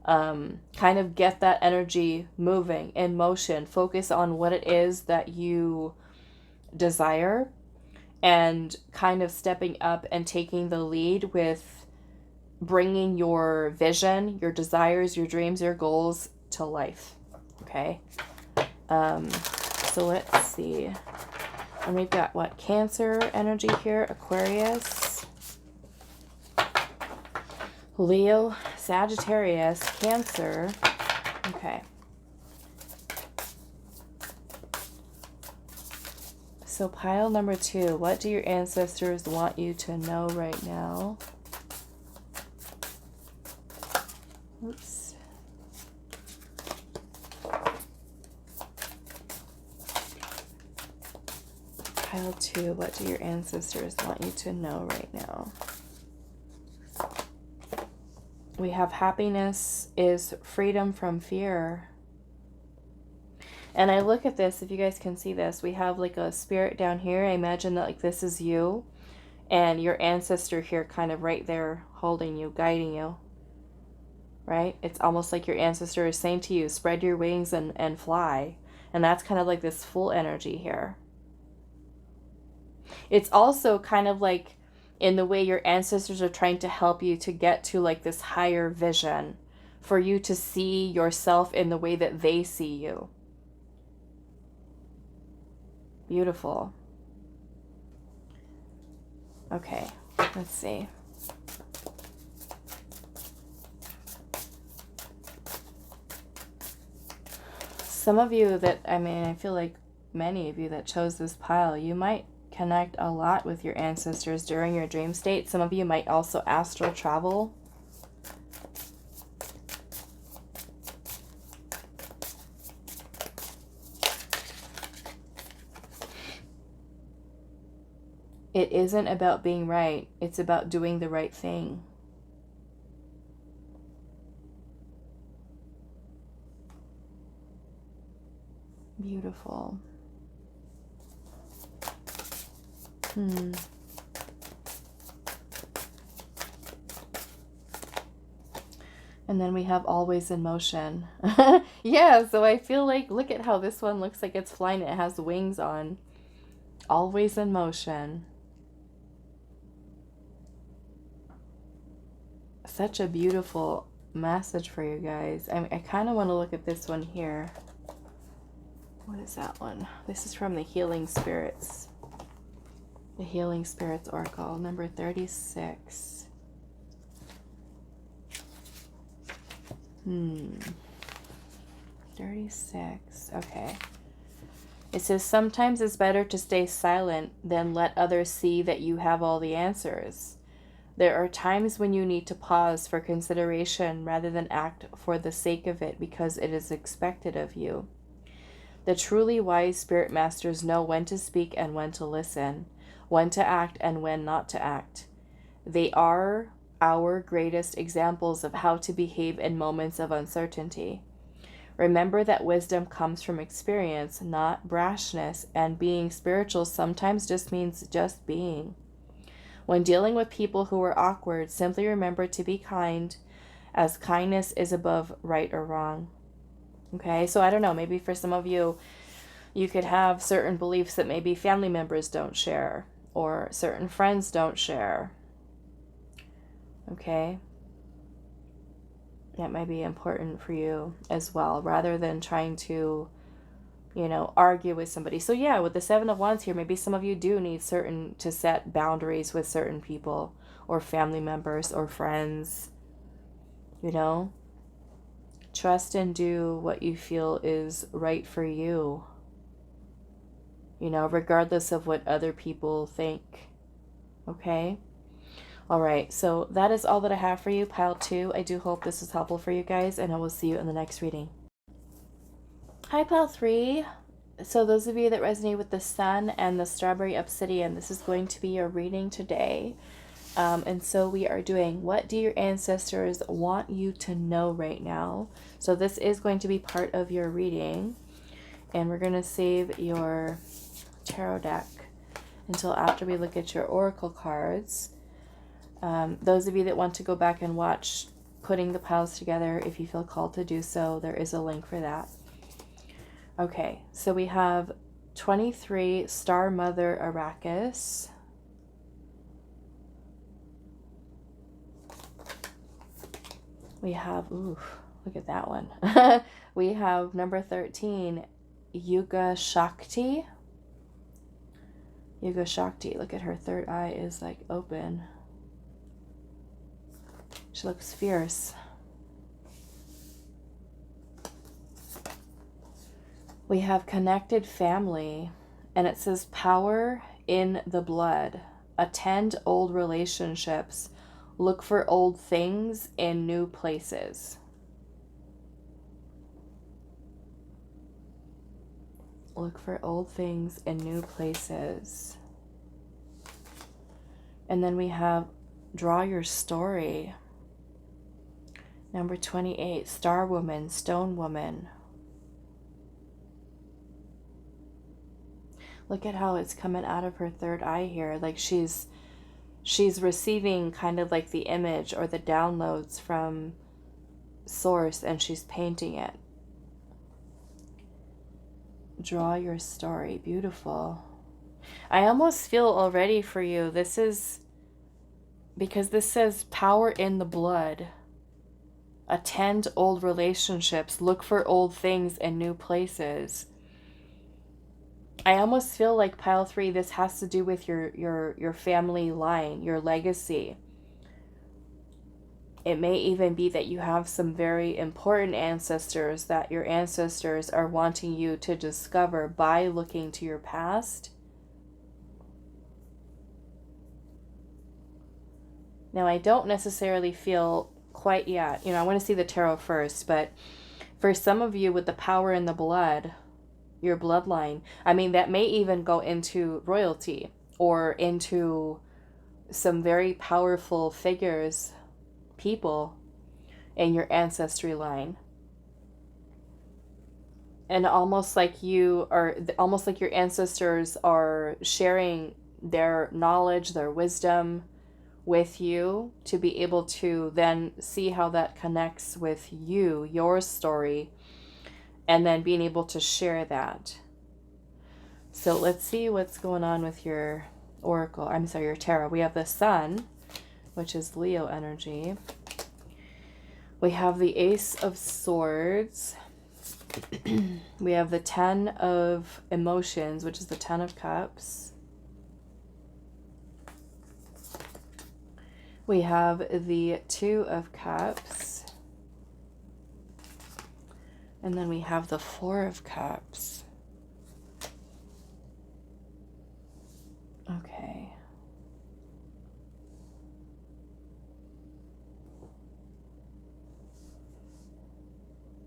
kind of get that energy moving, in motion, focus on what it is that you desire, and kind of stepping up and taking the lead with bringing your vision, your desires, your dreams, your goals to life. Okay. So let's see. And we've got what? Cancer energy here, Aquarius, Leo, Sagittarius, Cancer. Okay. So pile number 2, what do your ancestors want you to know right now? Oops. Pile 2, what do your ancestors want you to know right now? We have happiness is freedom from fear. And I look at this, if you guys can see this, we have like a spirit down here. I imagine that like this is you and your ancestor here kind of right there holding you, guiding you. Right? It's almost like your ancestor is saying to you, spread your wings and fly. And that's kind of like this full energy here. It's also kind of like in the way your ancestors are trying to help you to get to like this higher vision, for you to see yourself in the way that they see you. Beautiful. Okay, let's see. Some of you that, I mean, I feel like many of you that chose this pile, you might connect a lot with your ancestors during your dream state. Some of you might also astral travel. It isn't about being right. It's about doing the right thing. Beautiful. And then we have always in motion. Yeah, so I feel like, look at how this one looks like it's flying. It has wings on. Always in motion. Such a beautiful message for you guys. I kind of want to look at this one here. What is that one? This is from the Healing Spirits. The Healing Spirits Oracle, number 36. 36. Okay. It says, sometimes it's better to stay silent than let others see that you have all the answers. There are times when you need to pause for consideration rather than act for the sake of it because it is expected of you. The truly wise spirit masters know when to speak and when to listen, when to act and when not to act. They are our greatest examples of how to behave in moments of uncertainty. Remember that wisdom comes from experience, not brashness, and being spiritual sometimes just means just being. When dealing with people who are awkward, simply remember to be kind, as kindness is above right or wrong. Okay, so I don't know, maybe for some of you, you could have certain beliefs that maybe family members don't share, or certain friends don't share. Okay, that might be important for you as well, rather than trying to, you know, argue with somebody. So yeah, with the Seven of Wands here, maybe some of you do need to set boundaries with certain people, or family members, or friends, you know. Trust and do what you feel is right for you, you know, regardless of what other people think. Okay? All right, so that is all that I have for you, pile 2. I do hope this is helpful for you guys, and I will see you in the next reading. Hi, pile 3. So those of you that resonate with the Sun and the Strawberry Obsidian, this is going to be your reading today. And so we are doing, what do your ancestors want you to know right now? So this is going to be part of your reading. And we're going to save your tarot deck until after we look at your oracle cards. Those of you that want to go back and watch putting the piles together, if you feel called to do so, there is a link for that. Okay, so we have 23 Star Mother Arrakis. We have, ooh, look at that one. We have number 13, Yuga Shakti. Yuga Shakti, look at her third eye is like open. She looks fierce. We have Connected Family, and it says power in the blood. Attend old relationships. Look for old things in new places. Look for old things in new places. And then we have Draw Your Story. Number 28, Star Woman, Stone Woman. Look at how it's coming out of her third eye here. Like she's receiving kind of like the image or the downloads from source, and she's painting it. Draw your story. Beautiful. I almost feel already for you, this is because this says power in the blood. Attend old relationships. Look for old things in new places. I almost feel like pile 3, this has to do with your family line, your legacy. It may even be that you have some very important ancestors that your ancestors are wanting you to discover by looking to your past. Now, I don't necessarily feel quite yet, I want to see the tarot first, but for some of you with the power in the blood, your bloodline, that may even go into royalty or into some very powerful figures, people in your ancestry line. And almost like your ancestors are sharing their knowledge, their wisdom with you to be able to then see how that connects with you, your story, and then being able to share that. So let's see what's going on with your your tarot. We have the Sun, which is Leo energy. We have the Ace of Swords. We have the 10 of Emotions, which is the 10 of Cups. We have the 2 of Cups. And then we have the 4 of Cups. Okay.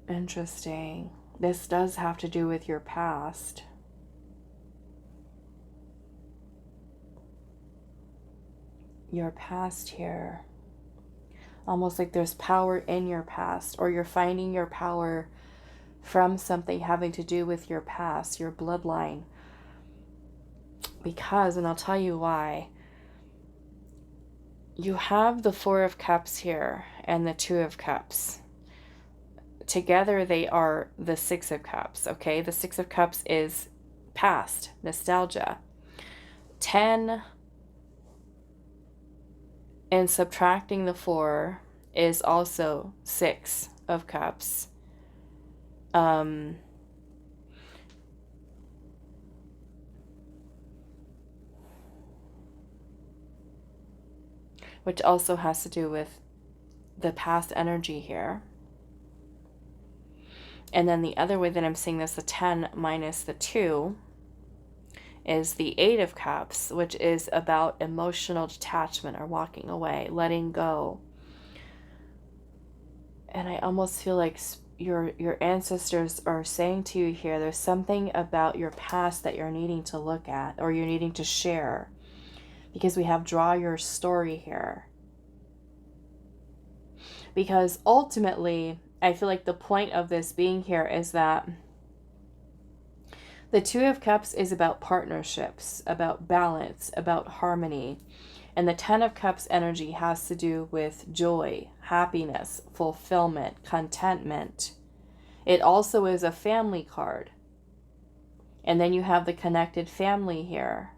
Interesting. This does have to do with your past. Your past here. Almost like there's power in your past, or you're finding your power from something having to do with your past, your bloodline. Because, and I'll tell you why, you have the 4 of Cups here and the 2 of Cups. Together they are the 6 of Cups, okay? The 6 of Cups is past, nostalgia. 10 and subtracting the 4 is also 6 of Cups. Which also has to do with the past energy here. And then the other way that I'm seeing this, the 10 minus the 2, is the 8 of Cups, which is about emotional detachment or walking away, letting go. And I almost feel like your ancestors are saying to you here, there's something about your past that you're needing to look at or you're needing to share. Because we have draw your story here. Because ultimately, I feel like the point of this being here is that The Two of Cups is about partnerships, about balance, about harmony. And the Ten of Cups energy has to do with joy, happiness, fulfillment, contentment. It also is a family card. And then you have the connected family here.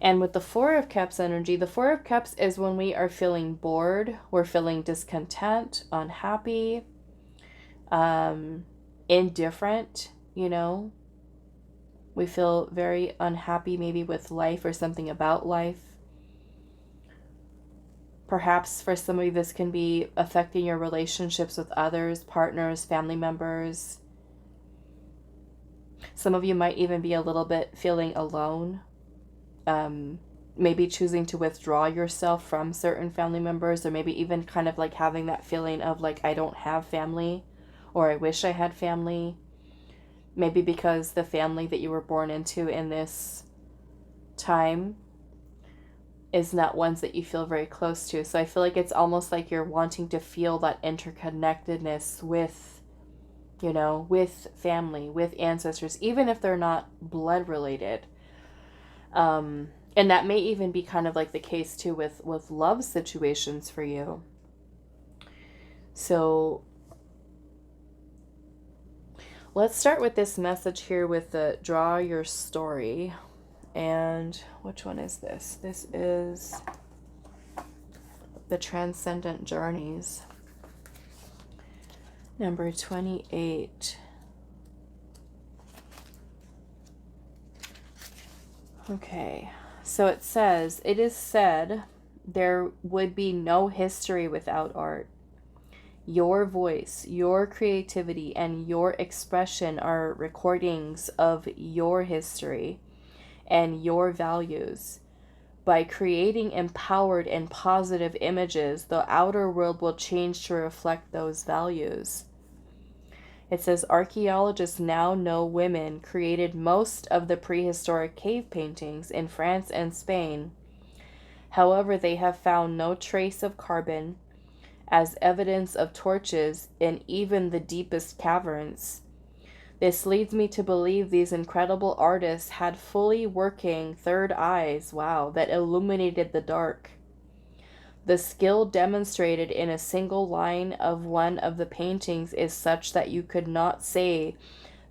And with the Four of Cups energy, the Four of Cups is when we are feeling bored, we're feeling discontent, unhappy, indifferent, you know. We feel very unhappy maybe with life or something about life. Perhaps for some of you this can be affecting your relationships with others, partners, family members. Some of you might even be a little bit feeling alone. Maybe choosing to withdraw yourself from certain family members, or maybe even kind of like having that feeling of like, I don't have family, or I wish I had family. Maybe because the family that you were born into in this time is not ones that you feel very close to. So I feel like it's almost like you're wanting to feel that interconnectedness with, you know, with family, with ancestors, even if they're not blood related. And that may even be kind of like the case too with love situations for you. So let's start with this message here with the draw your story. And which one is this? This is the Transcendent Journeys. Number 28. Okay, so it says, it is said there would be no history without art. Your voice, your creativity, and your expression are recordings of your history and your values. By creating empowered and positive images, the outer world will change to reflect those values. It says archaeologists now know women created most of the prehistoric cave paintings in France and Spain. However, they have found no trace of carbon as evidence of torches in even the deepest caverns. This leads me to believe these incredible artists had fully working third eyes, that illuminated the dark. The skill demonstrated in a single line of one of the paintings is such that you could not say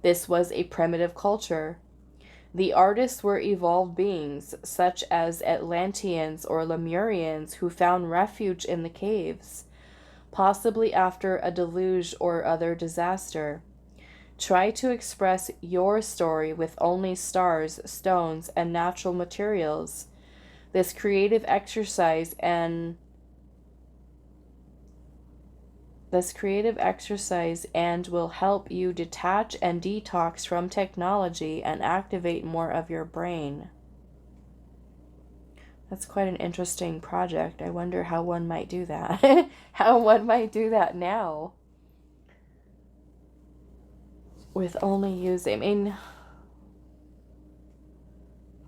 this was a primitive culture. The artists were evolved beings, such as Atlanteans or Lemurians, who found refuge in the caves, possibly after a deluge or other disaster. Try to express your story with only stars, stones, and natural materials. This creative exercise will help you detach and detox from technology and activate more of your brain. That's quite an interesting project. I wonder how one might do that. How one might do that now. With only using,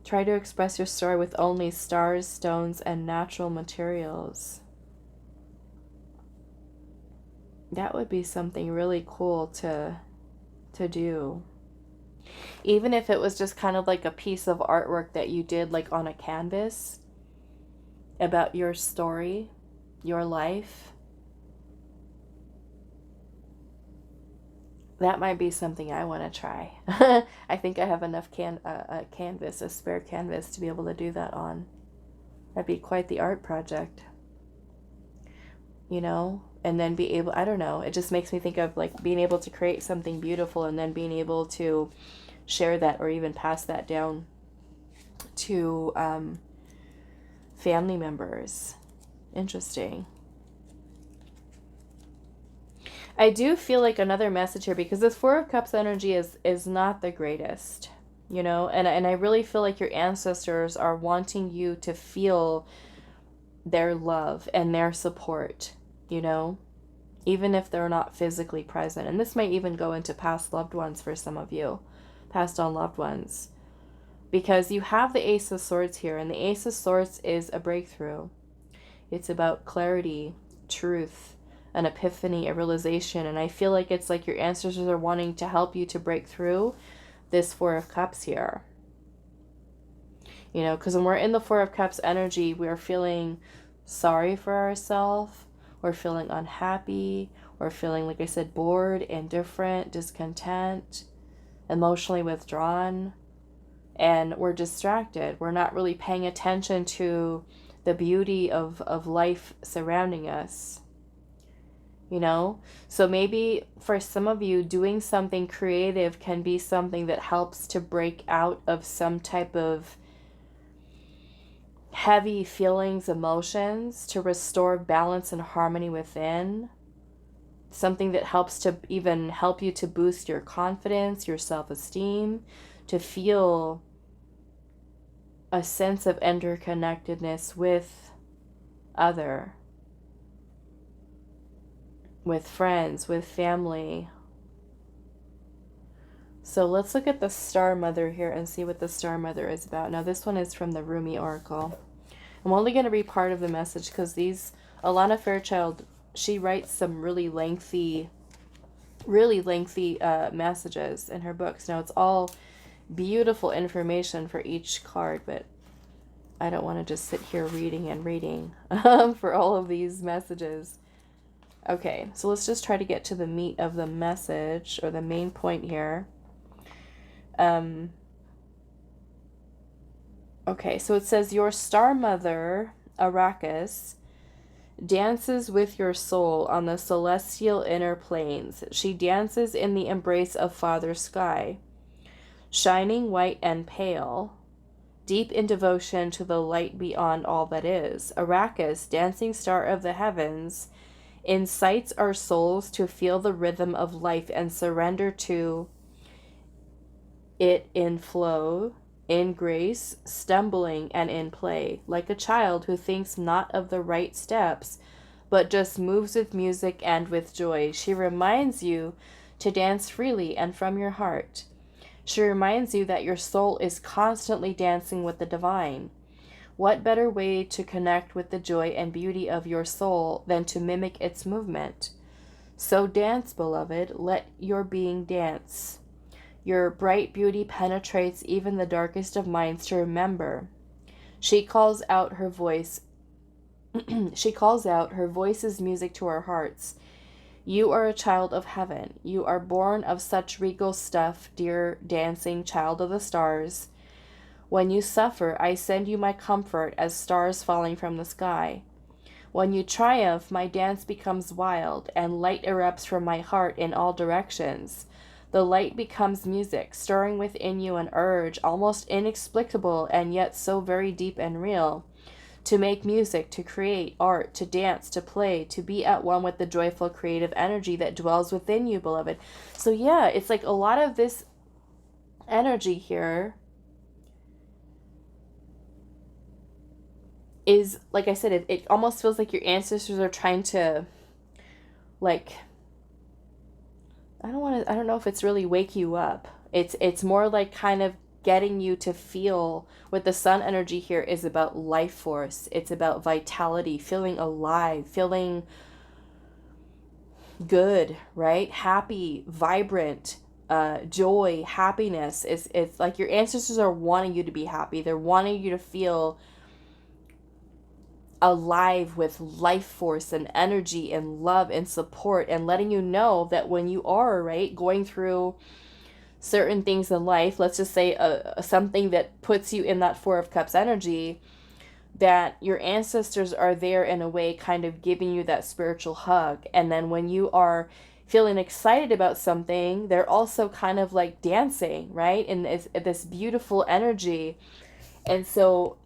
try to express your story with only stars, stones, and natural materials. That would be something really cool to do. Even if it was just kind of like a piece of artwork that you did like on a canvas about your story, your life. That might be something I want to try. I think I have enough a spare canvas to be able to do that on. That'd be quite the art project. You know? And then be able, I don't know, it just makes me think of like being able to create something beautiful and then being able to share that or even pass that down to family members. Interesting. I do feel like another message here, because this Four of Cups energy is not the greatest, you know, and I really feel like your ancestors are wanting you to feel their love and their support, you know, even if they're not physically present. And this might even go into past loved ones for some of you, passed on loved ones, because you have the Ace of Swords here, and the Ace of Swords is a breakthrough. It's about clarity, truth, an epiphany, a realization. And I feel like it's like your ancestors are wanting to help you to break through this Four of Cups here. You know, because when we're in the Four of Cups energy, we are feeling sorry for ourselves. We're feeling unhappy. We're feeling, like I said, bored, indifferent, discontent, emotionally withdrawn. And we're distracted. We're not really paying attention to the beauty of life surrounding us. You know? So maybe for some of you, doing something creative can be something that helps to break out of some type of heavy feelings, emotions, to restore balance and harmony within. Something that helps to even help you to boost your confidence, your self-esteem, to feel a sense of interconnectedness with with friends, with family. So let's look at the Star Mother here and see what the Star Mother is about. Now this one is from the Rumi Oracle. I'm only going to read part of the message because Alana Fairchild, she writes some really lengthy messages in her books. Now it's all beautiful information for each card, but I don't want to just sit here reading for all of these messages. Okay, so let's just try to get to the meat of the message, or the main point here. Okay, so it says, your Star Mother, Arrakis, dances with your soul on the celestial inner planes. She dances in the embrace of Father Sky, shining white and pale, deep in devotion to the light beyond all that is. Arrakis, dancing star of the heavens, incites our souls to feel the rhythm of life and surrender to it in flow, in grace, stumbling, and in play, like a child who thinks not of the right steps, but just moves with music and with joy. She reminds you to dance freely and from your heart. She reminds you that your soul is constantly dancing with the divine. What better way to connect with the joy and beauty of your soul than to mimic its movement? So dance, beloved, let your being dance. Your bright beauty penetrates even the darkest of minds to remember. She calls out her voice. She calls out, her voice is music to our hearts. You are a child of heaven. You are born of such regal stuff, dear dancing child of the stars. When you suffer, I send you my comfort as stars falling from the sky. When you triumph, my dance becomes wild, and light erupts from my heart in all directions. The light becomes music, stirring within you an urge almost inexplicable and yet so very deep and real. To make music, to create art, to dance, to play, to be at one with the joyful creative energy that dwells within you, beloved. So yeah, it's like a lot of this energy here is, like I said, it almost feels like your ancestors are trying to, like, I don't know if it's really wake you up. It's more like kind of getting you to feel what the sun energy here is about. Life force. It's about vitality, feeling alive, feeling good, right? Happy, vibrant, joy, happiness. It's like your ancestors are wanting you to be happy. They're wanting you to feel alive with life force and energy and love and support, and letting you know that when you are, right, going through certain things in life, let's just say something that puts you in that Four of Cups energy, that your ancestors are there in a way kind of giving you that spiritual hug. And then when you are feeling excited about something, they're also kind of like dancing, right, in this beautiful energy. And so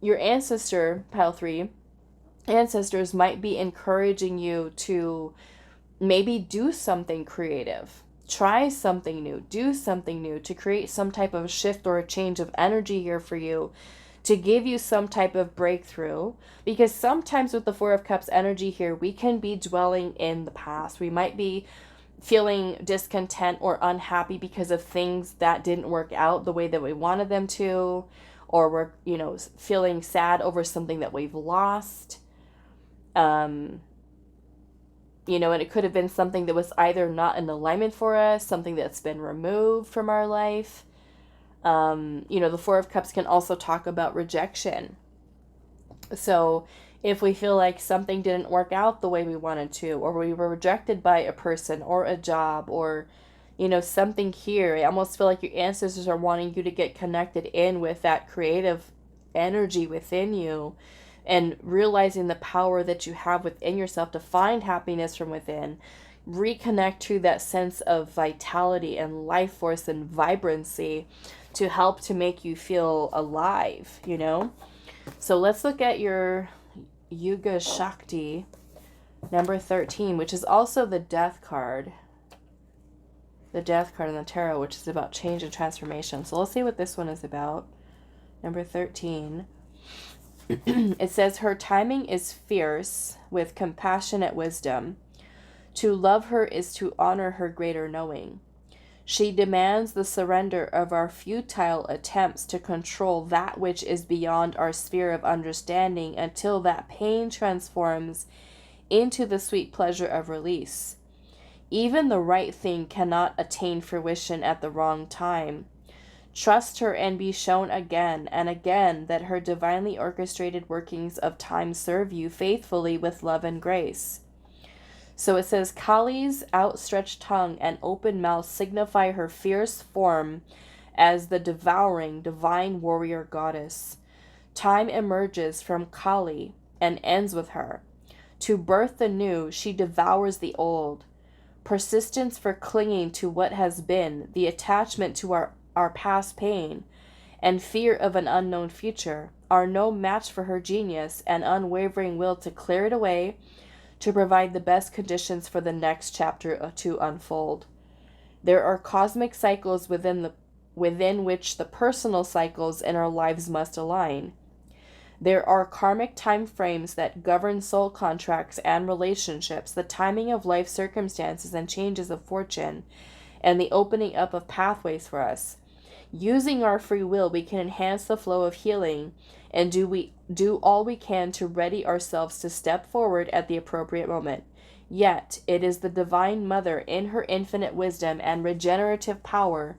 your ancestor, pile 3, ancestors might be encouraging you to maybe do something creative, try something new, do something new, to create some type of shift or a change of energy here for you, to give you some type of breakthrough. Because sometimes with the Four of Cups energy here, we can be dwelling in the past. We might be feeling discontent or unhappy because of things that didn't work out the way that we wanted them to, or we're, feeling sad over something that we've lost. You know, and it could have been something that was either not in alignment for us, something that's been removed from our life. You know, the Four of Cups can also talk about rejection. So if we feel like something didn't work out the way we wanted to, or we were rejected by a person or a job, or, you know, something here, I almost feel like your ancestors are wanting you to get connected in with that creative energy within you, and realizing the power that you have within yourself to find happiness from within, reconnect to that sense of vitality and life force and vibrancy to help to make you feel alive, you know? So let's look at your Yuga Shakti, number 13, which is also the Death card. The Death card in the tarot, which is about change and transformation. So let's see what this one is about. Number 13. It says, her timing is fierce with compassionate wisdom. To love her is to honor her greater knowing. She demands the surrender of our futile attempts to control that which is beyond our sphere of understanding until that pain transforms into the sweet pleasure of release. Even the right thing cannot attain fruition at the wrong time. Trust her and be shown again and again that her divinely orchestrated workings of time serve you faithfully with love and grace. So it says, Kali's outstretched tongue and open mouth signify her fierce form as the devouring divine warrior goddess. Time emerges from Kali and ends with her. To birth the new, she devours the old. Persistence for clinging to what has been, the attachment to our past pain, and fear of an unknown future are no match for her genius and unwavering will to clear it away, to provide the best conditions for the next chapter to unfold. There are cosmic cycles within which the personal cycles in our lives must align. There are karmic time frames that govern soul contracts and relationships, the timing of life circumstances and changes of fortune, and the opening up of pathways for us. Using our free will, we can enhance the flow of healing and do all we can to ready ourselves to step forward at the appropriate moment. Yet, it is the Divine Mother in her infinite wisdom and regenerative power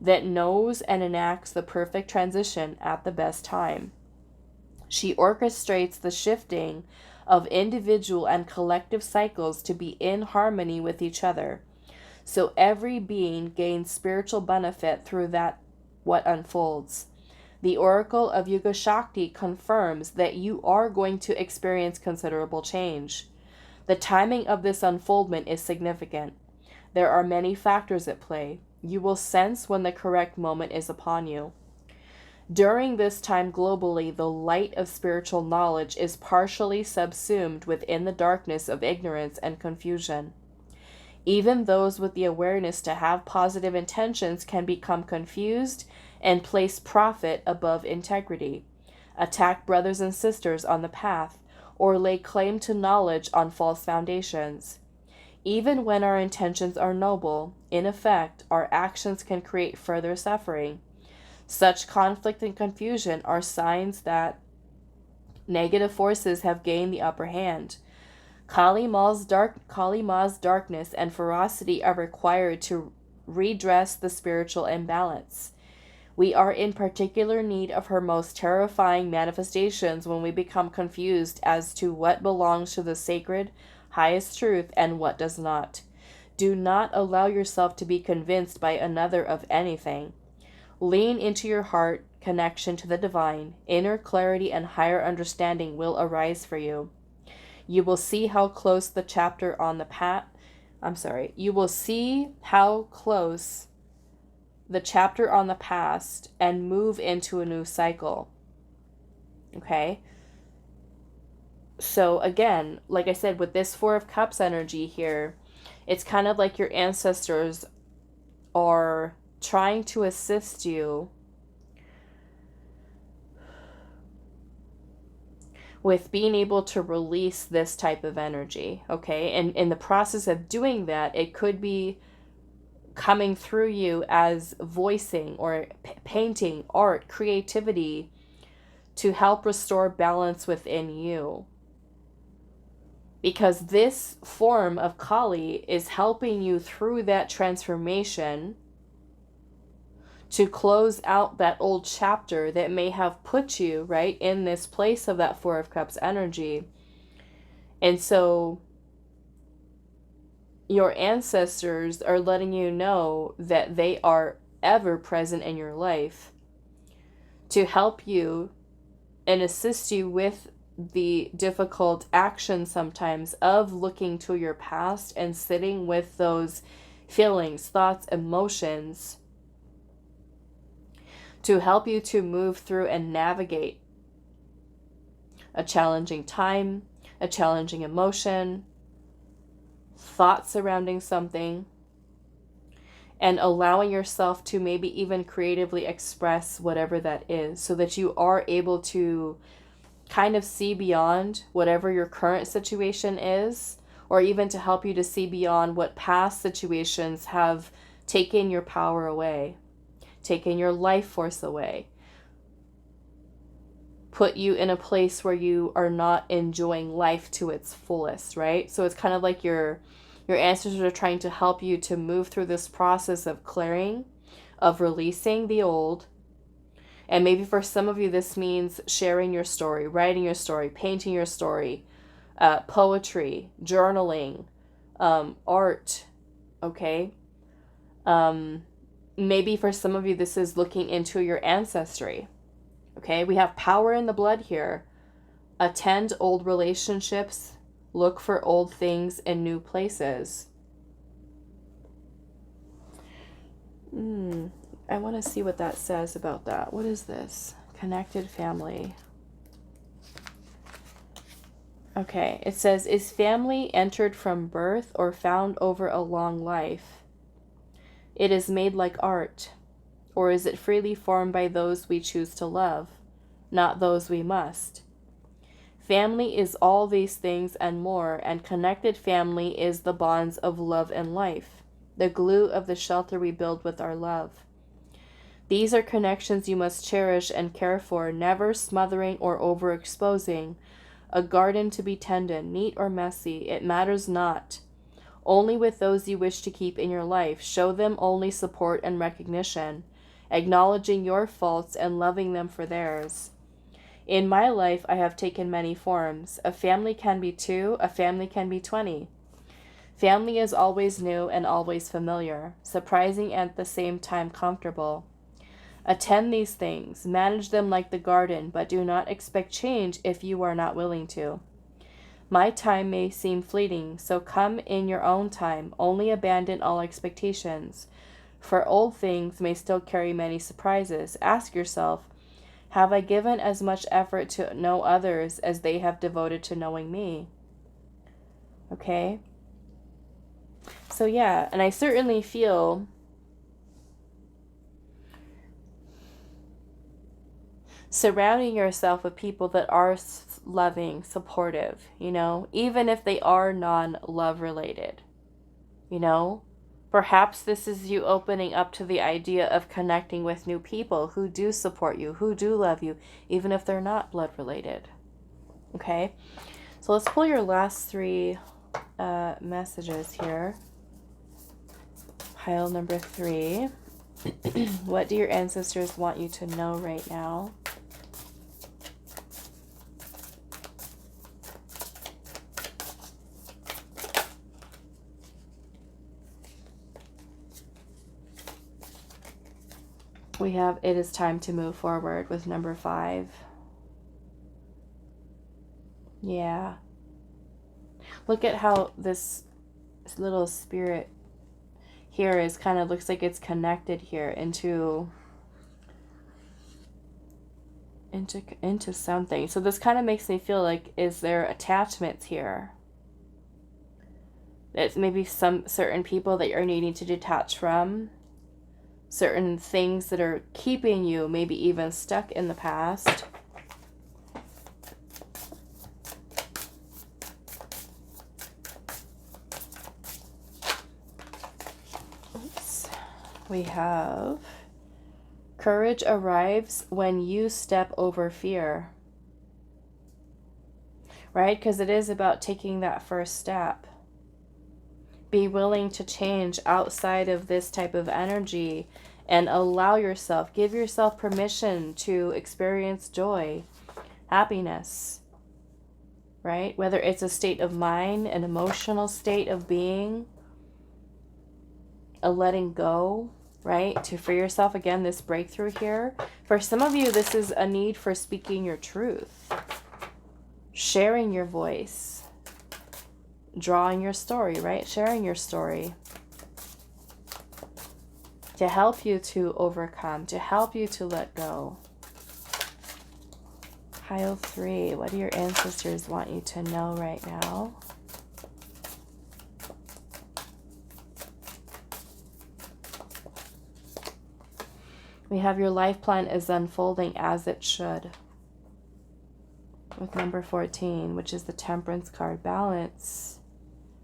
that knows and enacts the perfect transition at the best time. She orchestrates the shifting of individual and collective cycles to be in harmony with each other. So every being gains spiritual benefit through what unfolds. The Oracle of Yuga Shakti confirms that you are going to experience considerable change. The timing of this unfoldment is significant. There are many factors at play. You will sense when the correct moment is upon you. During this time globally, the light of spiritual knowledge is partially subsumed within the darkness of ignorance and confusion. Even those with the awareness to have positive intentions can become confused and place profit above integrity, attack brothers and sisters on the path, or lay claim to knowledge on false foundations. Even when our intentions are noble, in effect, our actions can create further suffering. Such conflict and confusion are signs that negative forces have gained the upper hand. Kali Ma's darkness and ferocity are required to redress the spiritual imbalance. We are in particular need of her most terrifying manifestations when we become confused as to what belongs to the sacred, highest truth and what does not. Do not allow yourself to be convinced by another of anything. Lean into your heart connection to the divine. Inner clarity and higher understanding will arise for you. You will see how close the chapter on the You will see how close the chapter on the past and move into a new cycle. Okay? So again, like I said, with this Four of Cups energy here, it's kind of like your ancestors are trying to assist you with being able to release this type of energy, okay? And in the process of doing that, it could be coming through you as voicing or painting, art, creativity to help restore balance within you. Because this form of Kali is helping you through that transformation to close out that old chapter that may have put you, right, in this place of that Four of Cups energy. And so your ancestors are letting you know that they are ever present in your life to help you and assist you with the difficult action sometimes of looking to your past and sitting with those feelings, thoughts, emotions to help you to move through and navigate a challenging time, a challenging emotion, thoughts surrounding something, and allowing yourself to maybe even creatively express whatever that is so that you are able to kind of see beyond whatever your current situation is, or even to help you to see beyond what past situations have taken your power away, taken your life force away, put you in a place where you are not enjoying life to its fullest, right? So it's kind of like your ancestors are trying to help you to move through this process of clearing, of releasing the old. And maybe for some of you, this means sharing your story, writing your story, painting your story, poetry, journaling, art, okay? Maybe for some of you, this is looking into your ancestry, okay? We have power in the blood here. Attend old relationships. Look for old things in new places. I want to see what that says about that. What is this? Connected family. Okay, it says, is family entered from birth or found over a long life? It is made like art, or is it freely formed by those we choose to love, not those we must? Family is all these things and more, and connected family is the bonds of love and life, the glue of the shelter we build with our love. These are connections you must cherish and care for, never smothering or overexposing. A garden to be tended, neat or messy, it matters not. Only with those you wish to keep in your life. Show them only support and recognition, acknowledging your faults and loving them for theirs. In my life, I have taken many forms. A family can be 2, a family can be 20. Family is always new and always familiar, surprising and at the same time comfortable. Attend these things, manage them like the garden, but do not expect change if you are not willing to. My time may seem fleeting, so come in your own time, only abandon all expectations. For old things may still carry many surprises. Ask yourself, have I given as much effort to know others as they have devoted to knowing me? Okay? So yeah, and I certainly feel surrounding yourself with people that are loving, supportive, you know, even if they are non-love related, you know. Perhaps this is you opening up to the idea of connecting with new people who do support you, who do love you, even if they're not blood related. Okay, so let's pull your last 3 messages here. Pile number 3. What do your ancestors want you to know right now? We have, it is time to move forward with number 5. Yeah. Look at how this little spirit here is kind of looks like it's connected here into something. So this kind of makes me feel like, is there attachments here? It's maybe some certain people that you're needing to detach from. Certain things that are keeping you maybe even stuck in the past. Oops. We have courage arrives when you step over fear. right? Because it is about taking that first step. Be willing to change outside of this type of energy and allow yourself, give yourself permission to experience joy, happiness, right? Whether it's a state of mind, an emotional state of being, a letting go, right? To free yourself, again, this breakthrough here. For some of you, this is a need for speaking your truth, sharing your voice, drawing your story, right? Sharing your story to help you to overcome, to help you to let go. Pile 3, what do your ancestors want you to know right now? We have your life plan is unfolding as it should. With number 14, which is the Temperance card, balance,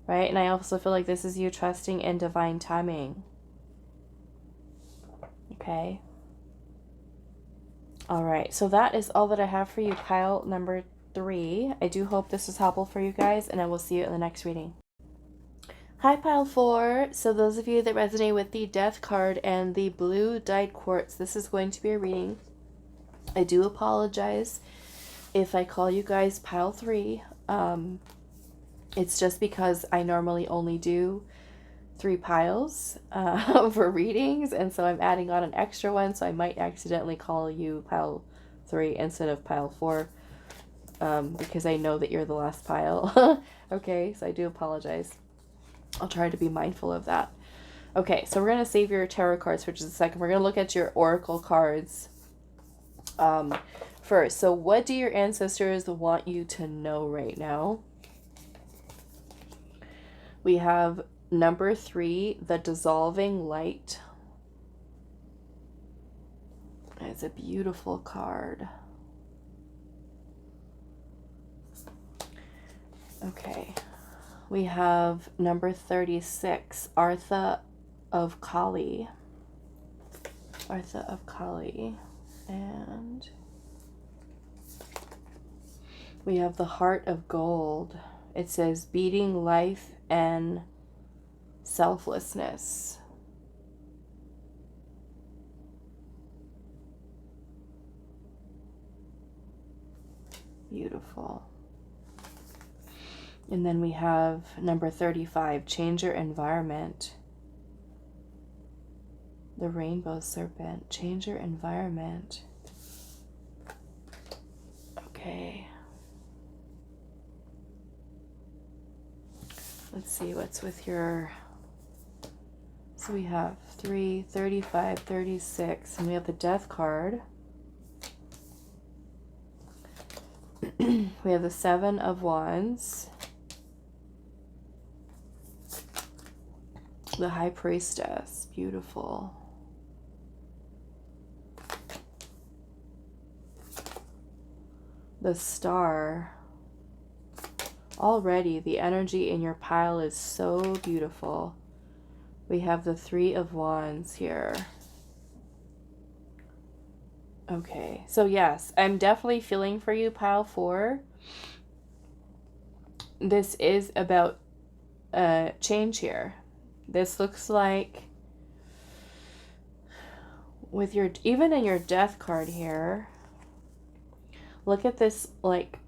right? And I also feel like this is you trusting in divine timing. Okay. All right. So that is all that I have for you, pile number 3. I do hope this was helpful for you guys, and I will see you in the next reading. Hi, pile 4. So those of you that resonate with the Death card and the blue dyed quartz, this is going to be a reading. I do apologize if I call you guys pile 3. It's just because I normally only do 3 piles for readings, and so I'm adding on an extra one, so I might accidentally call you pile 3 instead of pile 4, because I know that you're the last pile. Okay, so I do apologize. I'll try to be mindful of that. Okay, so we're going to save your tarot cards, which is the second. We're going to look at your oracle cards first. So what do your ancestors want you to know right now? We have number 3, the dissolving light. It's a beautiful card. Okay. We have number 36, Artha of Kali. Artha of Kali. And we have the Heart of Gold. It says beating life and selflessness. Beautiful. And then we have number 35, change your environment. The rainbow serpent, change your environment. Okay. Let's see what's with your... So we have 3, 35, 36, and we have the Death card. We have the 7 of Wands. The High Priestess, beautiful. The Star. Already the energy in your pile is so beautiful. We have the 3 of Wands here. Okay, so yes, I'm definitely feeling for you, pile 4. This is about change here. This looks like with your, even in your Death card here, look at this like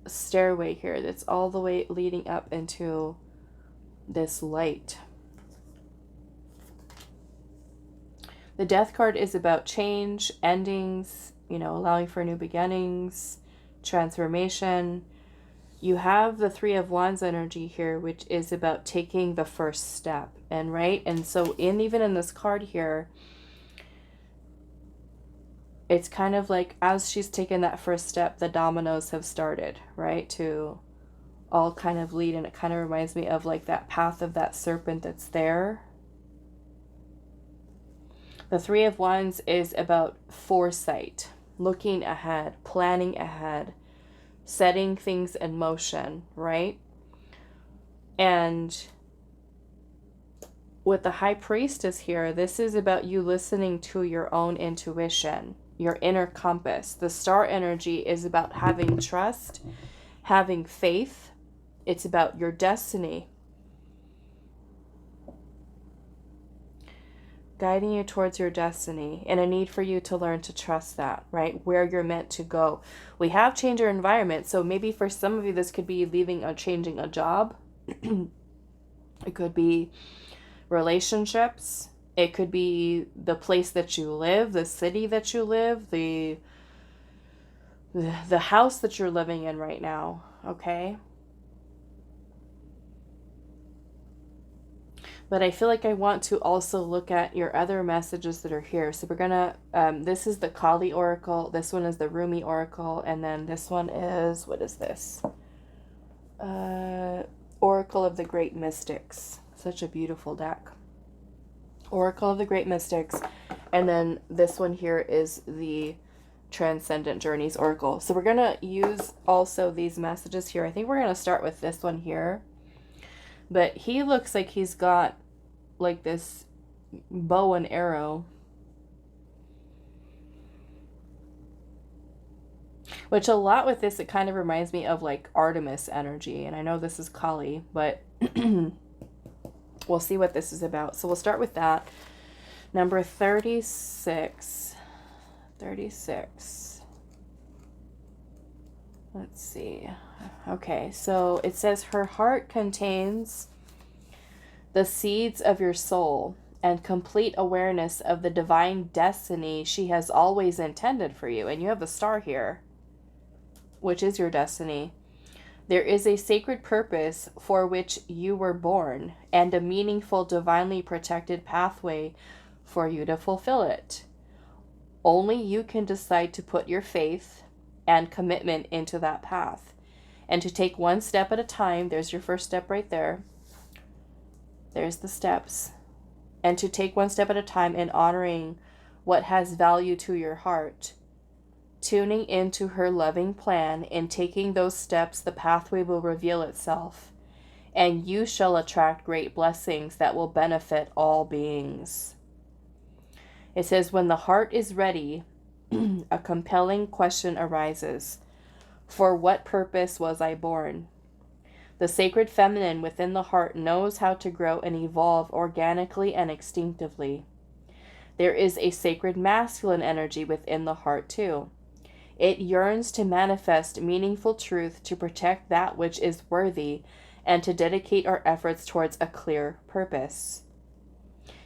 stairway here that's all the way leading up into this light. The Death card is about change, endings, you know, allowing for new beginnings, transformation. You have the 3 of Wands energy here, which is about taking the first step. And right, and so even in this card here, it's kind of like as she's taken that first step, the dominoes have started, right, to all kind of lead. And it kind of reminds me of like that path of that serpent that's there. The 3 of Wands is about foresight, looking ahead, planning ahead, setting things in motion, right? And with the High Priestess here, this is about you listening to your own intuition, your inner compass. The Star energy is about having trust, having faith. It's about your destiny. Guiding you towards your destiny, and a need for you to learn to trust that, right? Where you're meant to go. We have changed your environment. So maybe for some of you, this could be leaving or changing a job. It could be relationships. It could be the place that you live, the city that you live, the house that you're living in right now, okay? But I feel like I want to also look at your other messages that are here. So we're gonna, this is the Kali Oracle, this one is the Rumi Oracle, and then this one is, what is this? Oracle of the Great Mystics. Such a beautiful deck. Oracle of the Great Mystics. And then this one here is the Transcendent Journeys Oracle. So we're going to use also these messages here. I think we're going to start with this one here. But he looks like he's got like this bow and arrow. Which a lot with this, it kind of reminds me of like Artemis energy. And I know this is Kali, but we'll see what this is about. So we'll start with that. Number 36. 36. Let's see. Okay, so it says her heart contains the seeds of your soul and complete awareness of the divine destiny she has always intended for you. And you have the star here, which is your destiny. There is a sacred purpose for which you were born and a meaningful, divinely protected pathway for you to fulfill it. Only you can decide to put your faith and commitment into that path and to take one step at a time. There's your first step right there. There's the steps. And to take one step at a time in honoring what has value to your heart. Tuning into her loving plan, in taking those steps, the pathway will reveal itself, and you shall attract great blessings that will benefit all beings. It says, when the heart is ready, a compelling question arises. For what purpose was I born? The sacred feminine within the heart knows how to grow and evolve organically and instinctively. There is a sacred masculine energy within the heart too. It yearns to manifest meaningful truth, to protect that which is worthy, and to dedicate our efforts towards a clear purpose.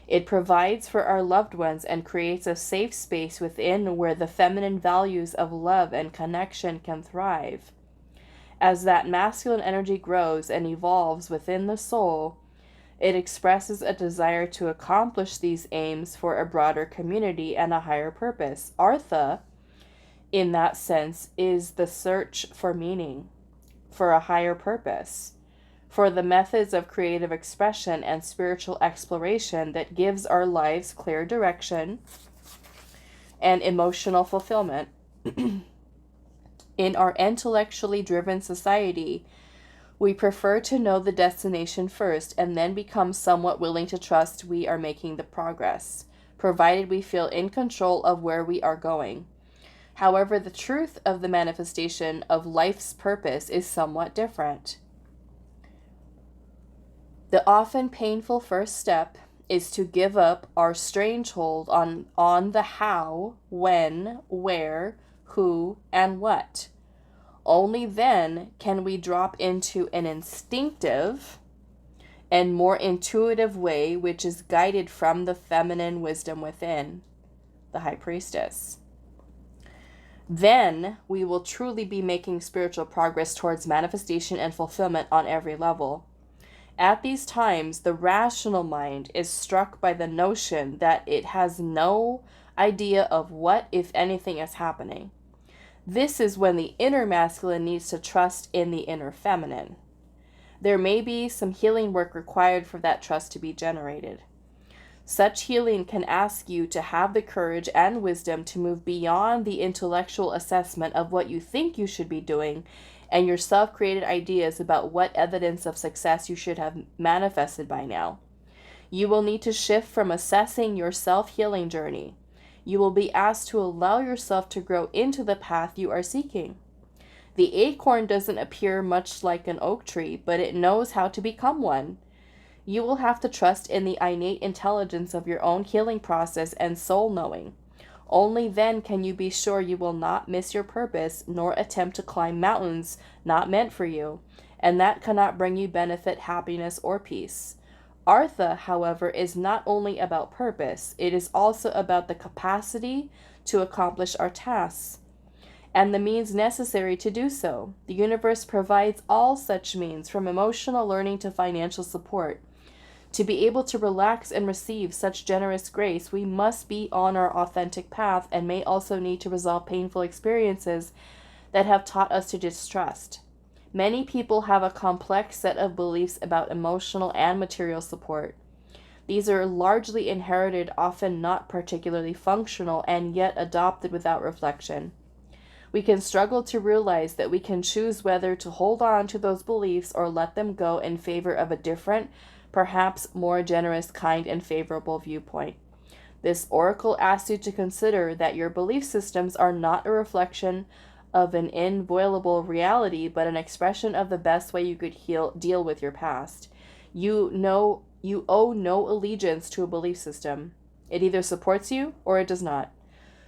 It provides for our loved ones and creates a safe space within where the feminine values of love and connection can thrive. As that masculine energy grows and evolves within the soul, it expresses a desire to accomplish these aims for a broader community and a higher purpose. Artha, in that sense, is the search for meaning, for a higher purpose, for the methods of creative expression and spiritual exploration that gives our lives clear direction and emotional fulfillment. In our intellectually driven society, we prefer to know the destination first and then become somewhat willing to trust we are making the progress, provided we feel in control of where we are going. However, the truth of the manifestation of life's purpose is somewhat different. The often painful first step is to give up our strange hold on the how, when, where, who, and what. Only then can we drop into an instinctive and more intuitive way which is guided from the feminine wisdom within, the High Priestess. Then we will truly be making spiritual progress towards manifestation and fulfillment on every level. At these times, the rational mind is struck by the notion that it has no idea of what, if anything, is happening. This is when the inner masculine needs to trust in the inner feminine. There may be some healing work required for that trust to be generated. Such healing can ask you to have the courage and wisdom to move beyond the intellectual assessment of what you think you should be doing and your self-created ideas about what evidence of success you should have manifested by now. You will need to shift from assessing your self-healing journey. You will be asked to allow yourself to grow into the path you are seeking. The acorn doesn't appear much like an oak tree, but it knows how to become one. You will have to trust in the innate intelligence of your own healing process and soul knowing. Only then can you be sure you will not miss your purpose, nor attempt to climb mountains not meant for you, and that cannot bring you benefit, happiness, or peace. Artha, however, is not only about purpose, it is also about the capacity to accomplish our tasks and the means necessary to do so. The universe provides all such means, from emotional learning to financial support. To be able to relax and receive such generous grace, we must be on our authentic path and may also need to resolve painful experiences that have taught us to distrust. Many people have a complex set of beliefs about emotional and material support. These are largely inherited, often not particularly functional, and yet adopted without reflection. We can struggle to realize that we can choose whether to hold on to those beliefs or let them go in favor of a different, perhaps more generous, kind, and favorable viewpoint. This oracle asks you to consider that your belief systems are not a reflection of an inviolable reality, but an expression of the best way you could deal with your past. You owe no allegiance to a belief system. It either supports you or it does not.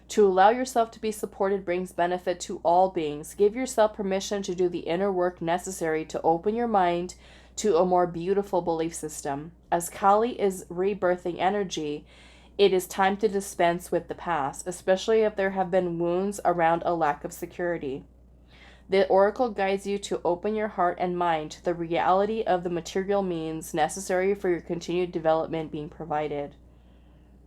To allow yourself to be supported brings benefit to all beings. Give yourself permission to do the inner work necessary to open your mind to a more beautiful belief system. As Kali is rebirthing energy, it is time to dispense with the past, especially if there have been wounds around a lack of security. The oracle guides you to open your heart and mind to the reality of the material means necessary for your continued development being provided.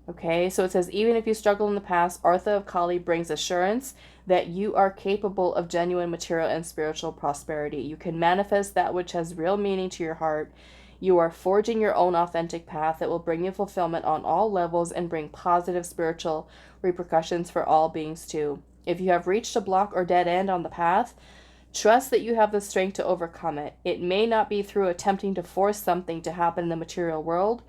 Okay, so it says, even if you struggle in the past, Artha of Kali brings assurance that you are capable of genuine material and spiritual prosperity. You can manifest that which has real meaning to your heart. You are forging your own authentic path that will bring you fulfillment on all levels and bring positive spiritual repercussions for all beings too. If you have reached a block or dead end on the path, trust that you have the strength to overcome it. It may not be through attempting to force something to happen in the material world,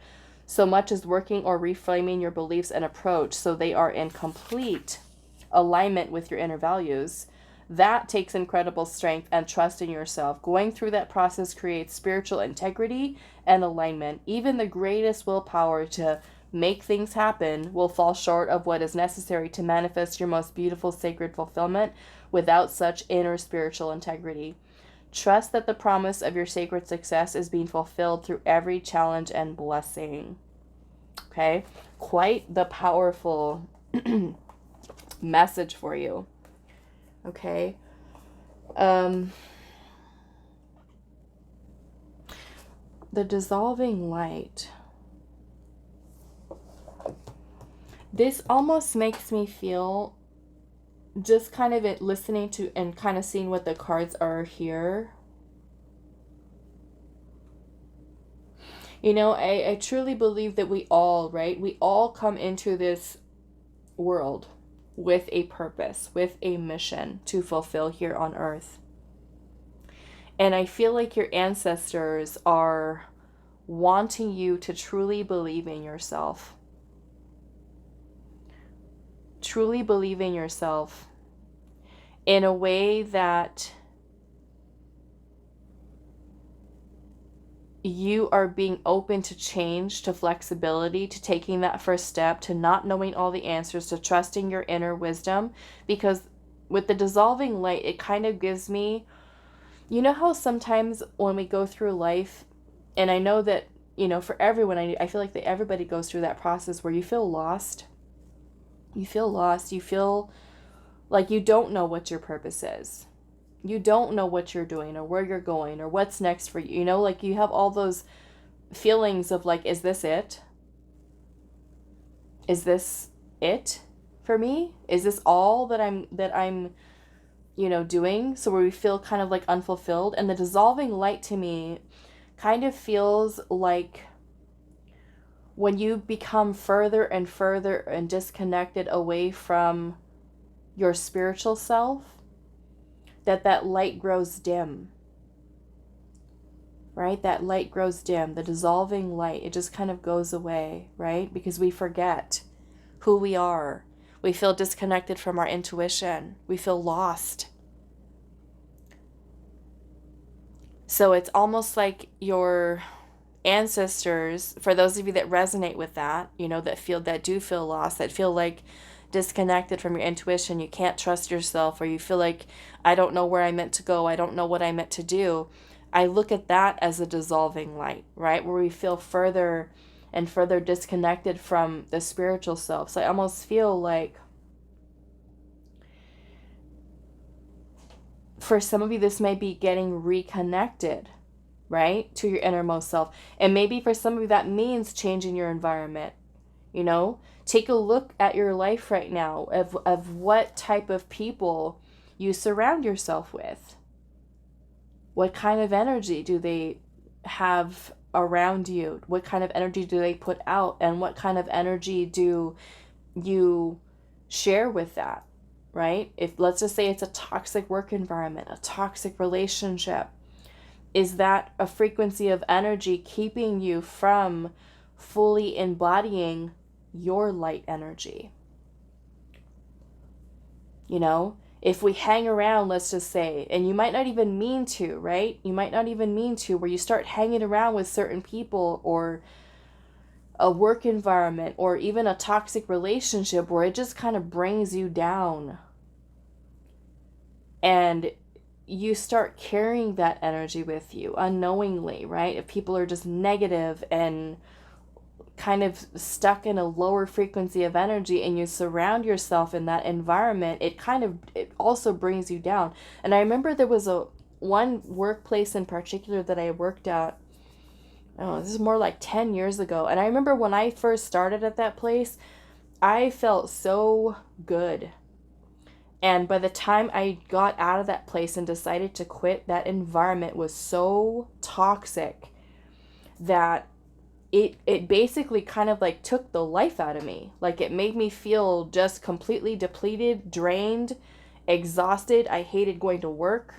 so much as working or reframing your beliefs and approach so they are in complete alignment with your inner values. That takes incredible strength and trust in yourself. Going through that process creates spiritual integrity and alignment. Even the greatest willpower to make things happen will fall short of what is necessary to manifest your most beautiful sacred fulfillment without such inner spiritual integrity. Trust that the promise of your sacred success is being fulfilled through every challenge and blessing. Okay? Quite the powerful message for you. Okay? The dissolving light. This almost makes me feel, just kind of listening to and kind of seeing what the cards are here. You know, I truly believe that we all, right? We all come into this world with a purpose, with a mission to fulfill here on earth. And I feel like your ancestors are wanting you to truly believe in yourself. Truly believe in yourself in a way that you are being open to change, to flexibility, to taking that first step, to not knowing all the answers, to trusting your inner wisdom. Because with the dissolving light, it kind of gives me, you know how sometimes when we go through life, and I know that, you know, for everyone, I feel like that everybody goes through that process where you feel lost. You feel lost. You feel like you don't know what your purpose is. You don't know what you're doing or where you're going or what's next for you. You know, like you have all those feelings of like, is this it? Is this it for me? Is this all that I'm, you know, doing? So where we feel kind of like unfulfilled. And the dissolving light to me kind of feels like when you become further and further and disconnected away from your spiritual self, that light grows dim, right? That light grows dim, the dissolving light, it just kind of goes away, right? Because we forget who we are. We feel disconnected from our intuition. We feel lost. So it's almost like your ancestors, for those of you that resonate with that, that do feel lost, that feel like disconnected from your intuition, you can't trust yourself, or you feel like, I don't know where I meant to go, I don't know what I meant to do. I look at that as a dissolving light, right? Where we feel further and further disconnected from the spiritual self. So I almost feel like, for some of you, this may be getting reconnected, right, to your innermost self. And maybe for some of you, that means changing your environment. Take a look at your life right now of what type of people you surround yourself with. What kind of energy do they have around you? What kind of energy do they put out? And what kind of energy do you share with that, right? If, let's just say, it's a toxic work environment, a toxic relationship, is that a frequency of energy keeping you from fully embodying your light energy? If we hang around, let's just say, and you might not even mean to, right? You might not even mean to, where you start hanging around with certain people, or a work environment, or even a toxic relationship where it just kind of brings you down. And you start carrying that energy with you unknowingly, right? If people are just negative and kind of stuck in a lower frequency of energy, and you surround yourself in that environment, it also brings you down. And I remember there was one workplace in particular that I worked at, this is more like 10 years ago. And I remember when I first started at that place, I felt so good. And by the time I got out of that place and decided to quit, that environment was so toxic that it basically kind of like took the life out of me. Like, it made me feel just completely depleted, drained, exhausted. I hated going to work,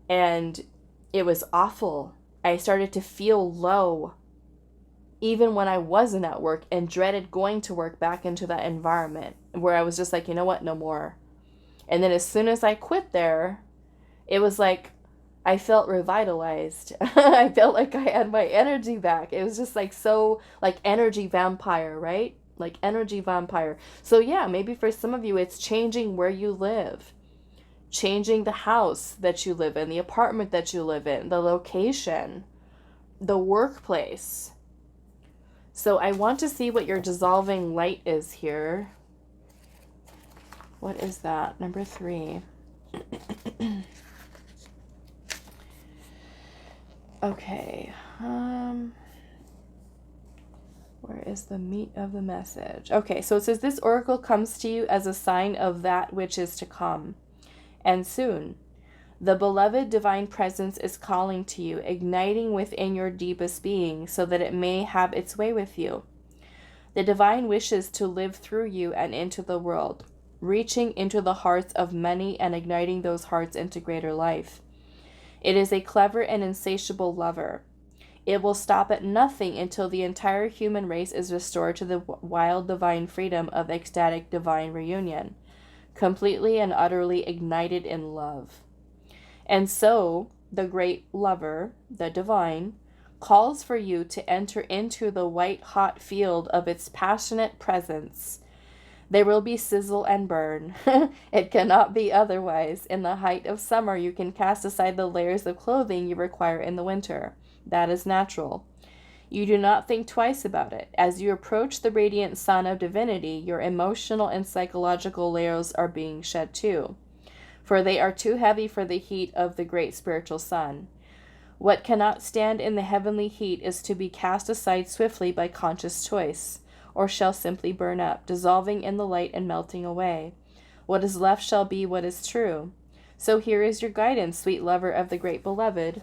and it was awful. I started to feel low even when I wasn't at work, and dreaded going to work back into that environment, where I was just like, you know what, no more. And then as soon as I quit there, it was like I felt revitalized. I felt like I had my energy back. It was just like, so like energy vampire, right? Like energy vampire. So yeah, maybe for some of you, it's changing where you live, changing the house that you live in, the apartment that you live in, the location, the workplace. So I want to see what your dissolving light is here. What is that? Number 3. Okay. Where is the meat of the message? Okay, so it says, this oracle comes to you as a sign of that which is to come, and soon. The beloved divine presence is calling to you, igniting within your deepest being so that it may have its way with you. The divine wishes to live through you and into the world, reaching into the hearts of many and igniting those hearts into greater life. It is a clever and insatiable lover. It will stop at nothing until the entire human race is restored to the wild divine freedom of ecstatic divine reunion, completely and utterly ignited in love. And so, the great lover, the divine, calls for you to enter into the white-hot field of its passionate presence. There will be sizzle and burn. It cannot be otherwise. In the height of summer, you can cast aside the layers of clothing you require in the winter. That is natural. You do not think twice about it. As you approach the radiant sun of divinity, your emotional and psychological layers are being shed too, for they are too heavy for the heat of the great spiritual sun. What cannot stand in the heavenly heat is to be cast aside swiftly by conscious choice, or shall simply burn up, dissolving in the light and melting away. What is left shall be what is true. So here is your guidance, sweet lover of the great beloved.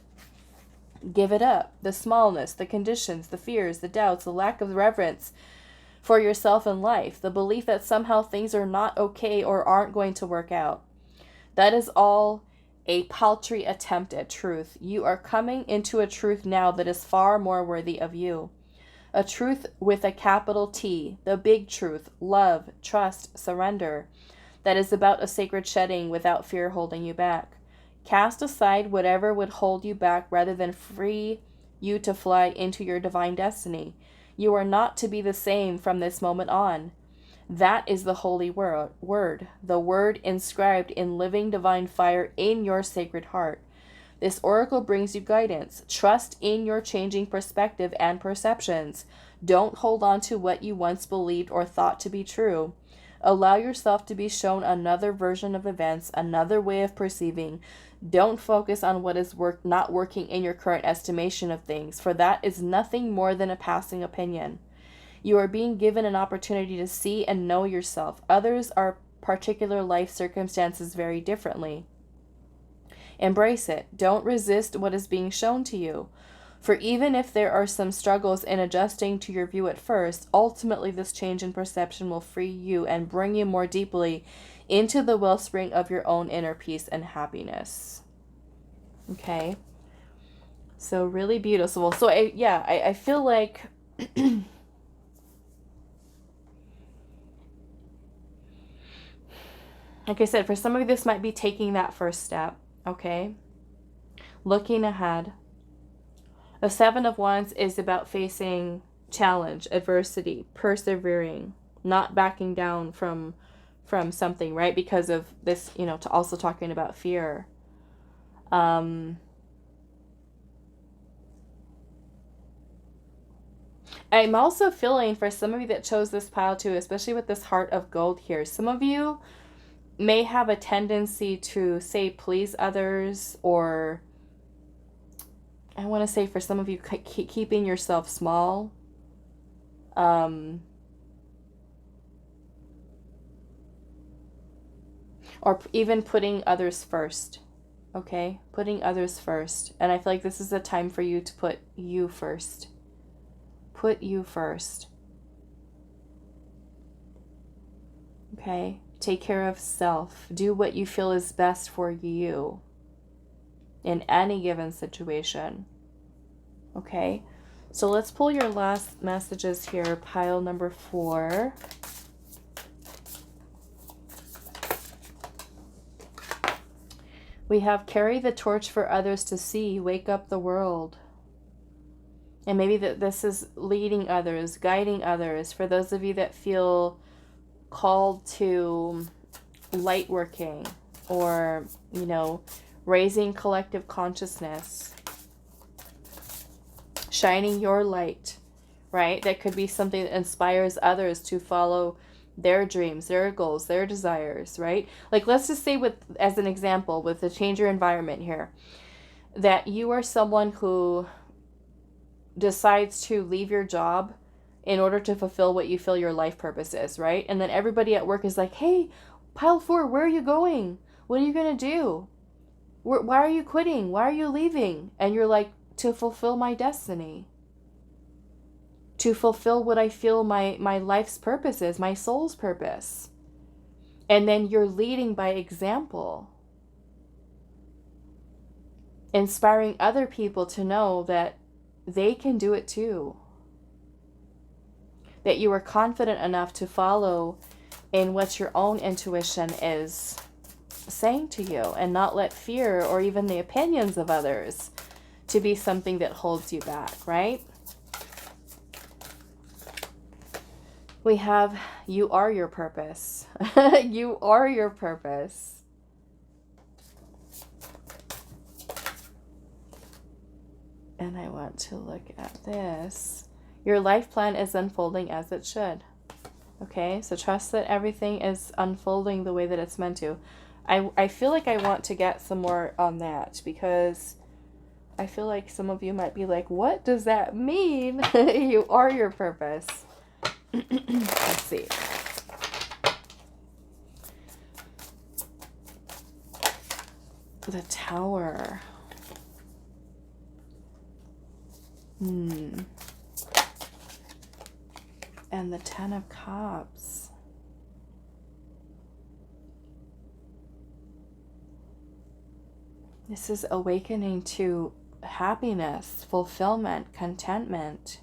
Give it up, the smallness, the conditions, the fears, the doubts, the lack of reverence for yourself and life, the belief that somehow things are not okay or aren't going to work out. That is all a paltry attempt at truth. You are coming into a truth now that is far more worthy of you. A truth with a capital T, the big truth, love, trust, surrender, that is about a sacred shedding without fear holding you back. Cast aside whatever would hold you back rather than free you to fly into your divine destiny. You are not to be the same from this moment on. That is the holy word, the word inscribed in living divine fire in your sacred heart. This oracle brings you guidance. Trust in your changing perspective and perceptions. Don't hold on to what you once believed or thought to be true. Allow yourself to be shown another version of events, another way of perceiving. Don't focus on what is not working in your current estimation of things, for that is nothing more than a passing opinion. You are being given an opportunity to see and know yourself. Others are particular life circumstances very differently. Embrace it. Don't resist what is being shown to you. For even if there are some struggles in adjusting to your view at first, ultimately this change in perception will free you and bring you more deeply into the wellspring of your own inner peace and happiness. Okay? So really beautiful. So I feel like like I said, for some of you, this might be taking that first step, okay? Looking ahead. The Seven of Wands is about facing challenge, adversity, persevering, not backing down from something, right? Because of this, to also talking about fear. I'm also feeling for some of you that chose this pile too, especially with this heart of gold here, some of you may have a tendency to say please others, or I want to say for some of you keeping yourself small, or even putting others first. Okay, putting others first. And I feel like this is a time for you to put you first. Put you first. Okay, take care of self. Do what you feel is best for you in any given situation. Okay, so let's pull your last messages here, pile number 4. We have carry the torch for others to see, wake up the world. And maybe this is leading others, guiding others. For those of you that feel called to light working or, raising collective consciousness, shining your light, right? That could be something that inspires others to follow their dreams, their goals, their desires, right? Like, let's just say as an example, with the change your environment here, that you are someone who decides to leave your job in order to fulfill what you feel your life purpose is, right? And then everybody at work is like, hey, pile 4, where are you going? What are you going to do? Why are you quitting? Why are you leaving? And you're like, to fulfill my destiny. To fulfill what I feel my life's purpose is, my soul's purpose. And then you're leading by example. Inspiring other people to know that they can do it too. That you are confident enough to follow in what your own intuition is saying to you, and not let fear or even the opinions of others to be something that holds you back, right? We have, you are your purpose. You are your purpose. And I want to look at this. Your life plan is unfolding as it should. Okay, so trust that everything is unfolding the way that it's meant to. I feel like I want to get some more on that, because I feel like some of you might be like, what does that mean? You are your purpose. Let's see. The Tower. And the Ten of Cups. This is awakening to happiness, fulfillment, contentment.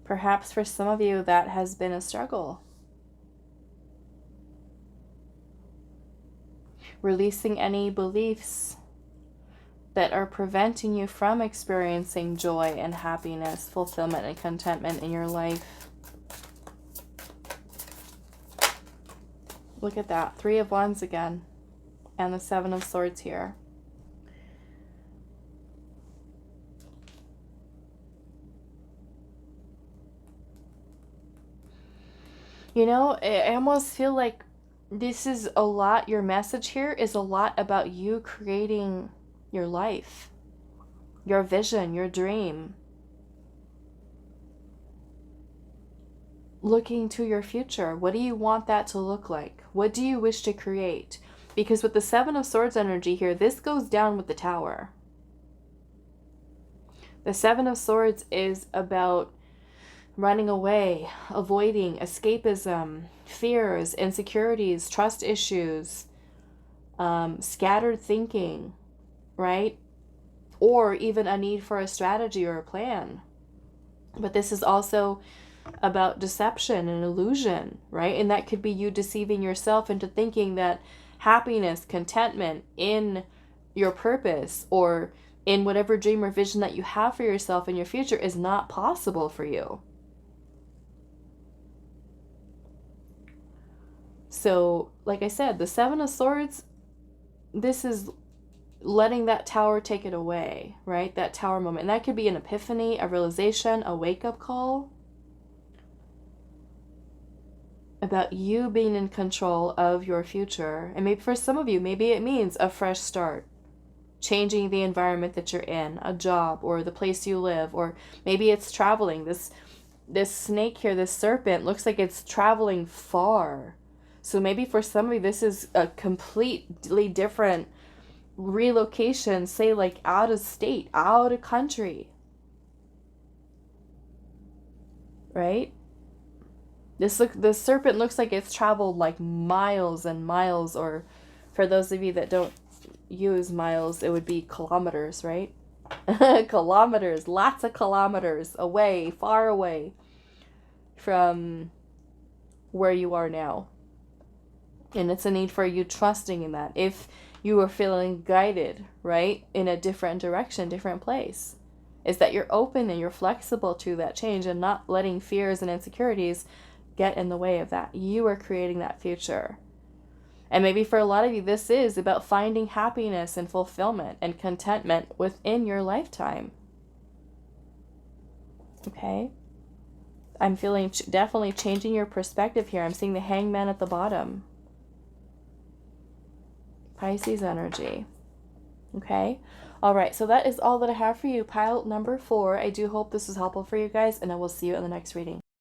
Perhaps for some of you that has been a struggle. Releasing any beliefs that are preventing you from experiencing joy and happiness, fulfillment and contentment in your life. Look at that. 3 of Wands again. And the 7 of Swords here. You know, I almost feel like this is a lot, your message here is a lot about you creating your life, your vision, your dream. Looking to your future. What do you want that to look like? What do you wish to create? Because with the 7 of Swords energy here, this goes down with the Tower. The 7 of Swords is about running away, avoiding, escapism, fears, insecurities, trust issues, scattered thinking, right? Or even a need for a strategy or a plan. But this is also about deception and illusion, right? And that could be you deceiving yourself into thinking that happiness, contentment in your purpose or in whatever dream or vision that you have for yourself in your future is not possible for you. So, like I said, the 7 of Swords, this is letting that Tower take it away, right? That Tower moment. And that could be an epiphany, a realization, a wake-up call about you being in control of your future. And maybe for some of you, maybe it means a fresh start, changing the environment that you're in, a job or the place you live, or maybe it's traveling. This snake here, this serpent, looks like it's traveling far. So maybe for some of you, this is a completely different relocation, say like out of state, out of country, right? The serpent looks like it's traveled like miles and miles, or for those of you that don't use miles, it would be kilometers, right? Kilometers, lots of kilometers away, far away from where you are now. And it's a need for you trusting in that. If you are feeling guided, right, in a different direction, different place, is that you're open and you're flexible to that change and not letting fears and insecurities get in the way of that. You are creating that future. And maybe for a lot of you, this is about finding happiness and fulfillment and contentment within your lifetime. Okay? I'm feeling definitely changing your perspective here. I'm seeing the Hangman at the bottom. Pisces energy. Okay? All right, so that is all that I have for you. Pile number 4. I do hope this was helpful for you guys, and I will see you in the next reading.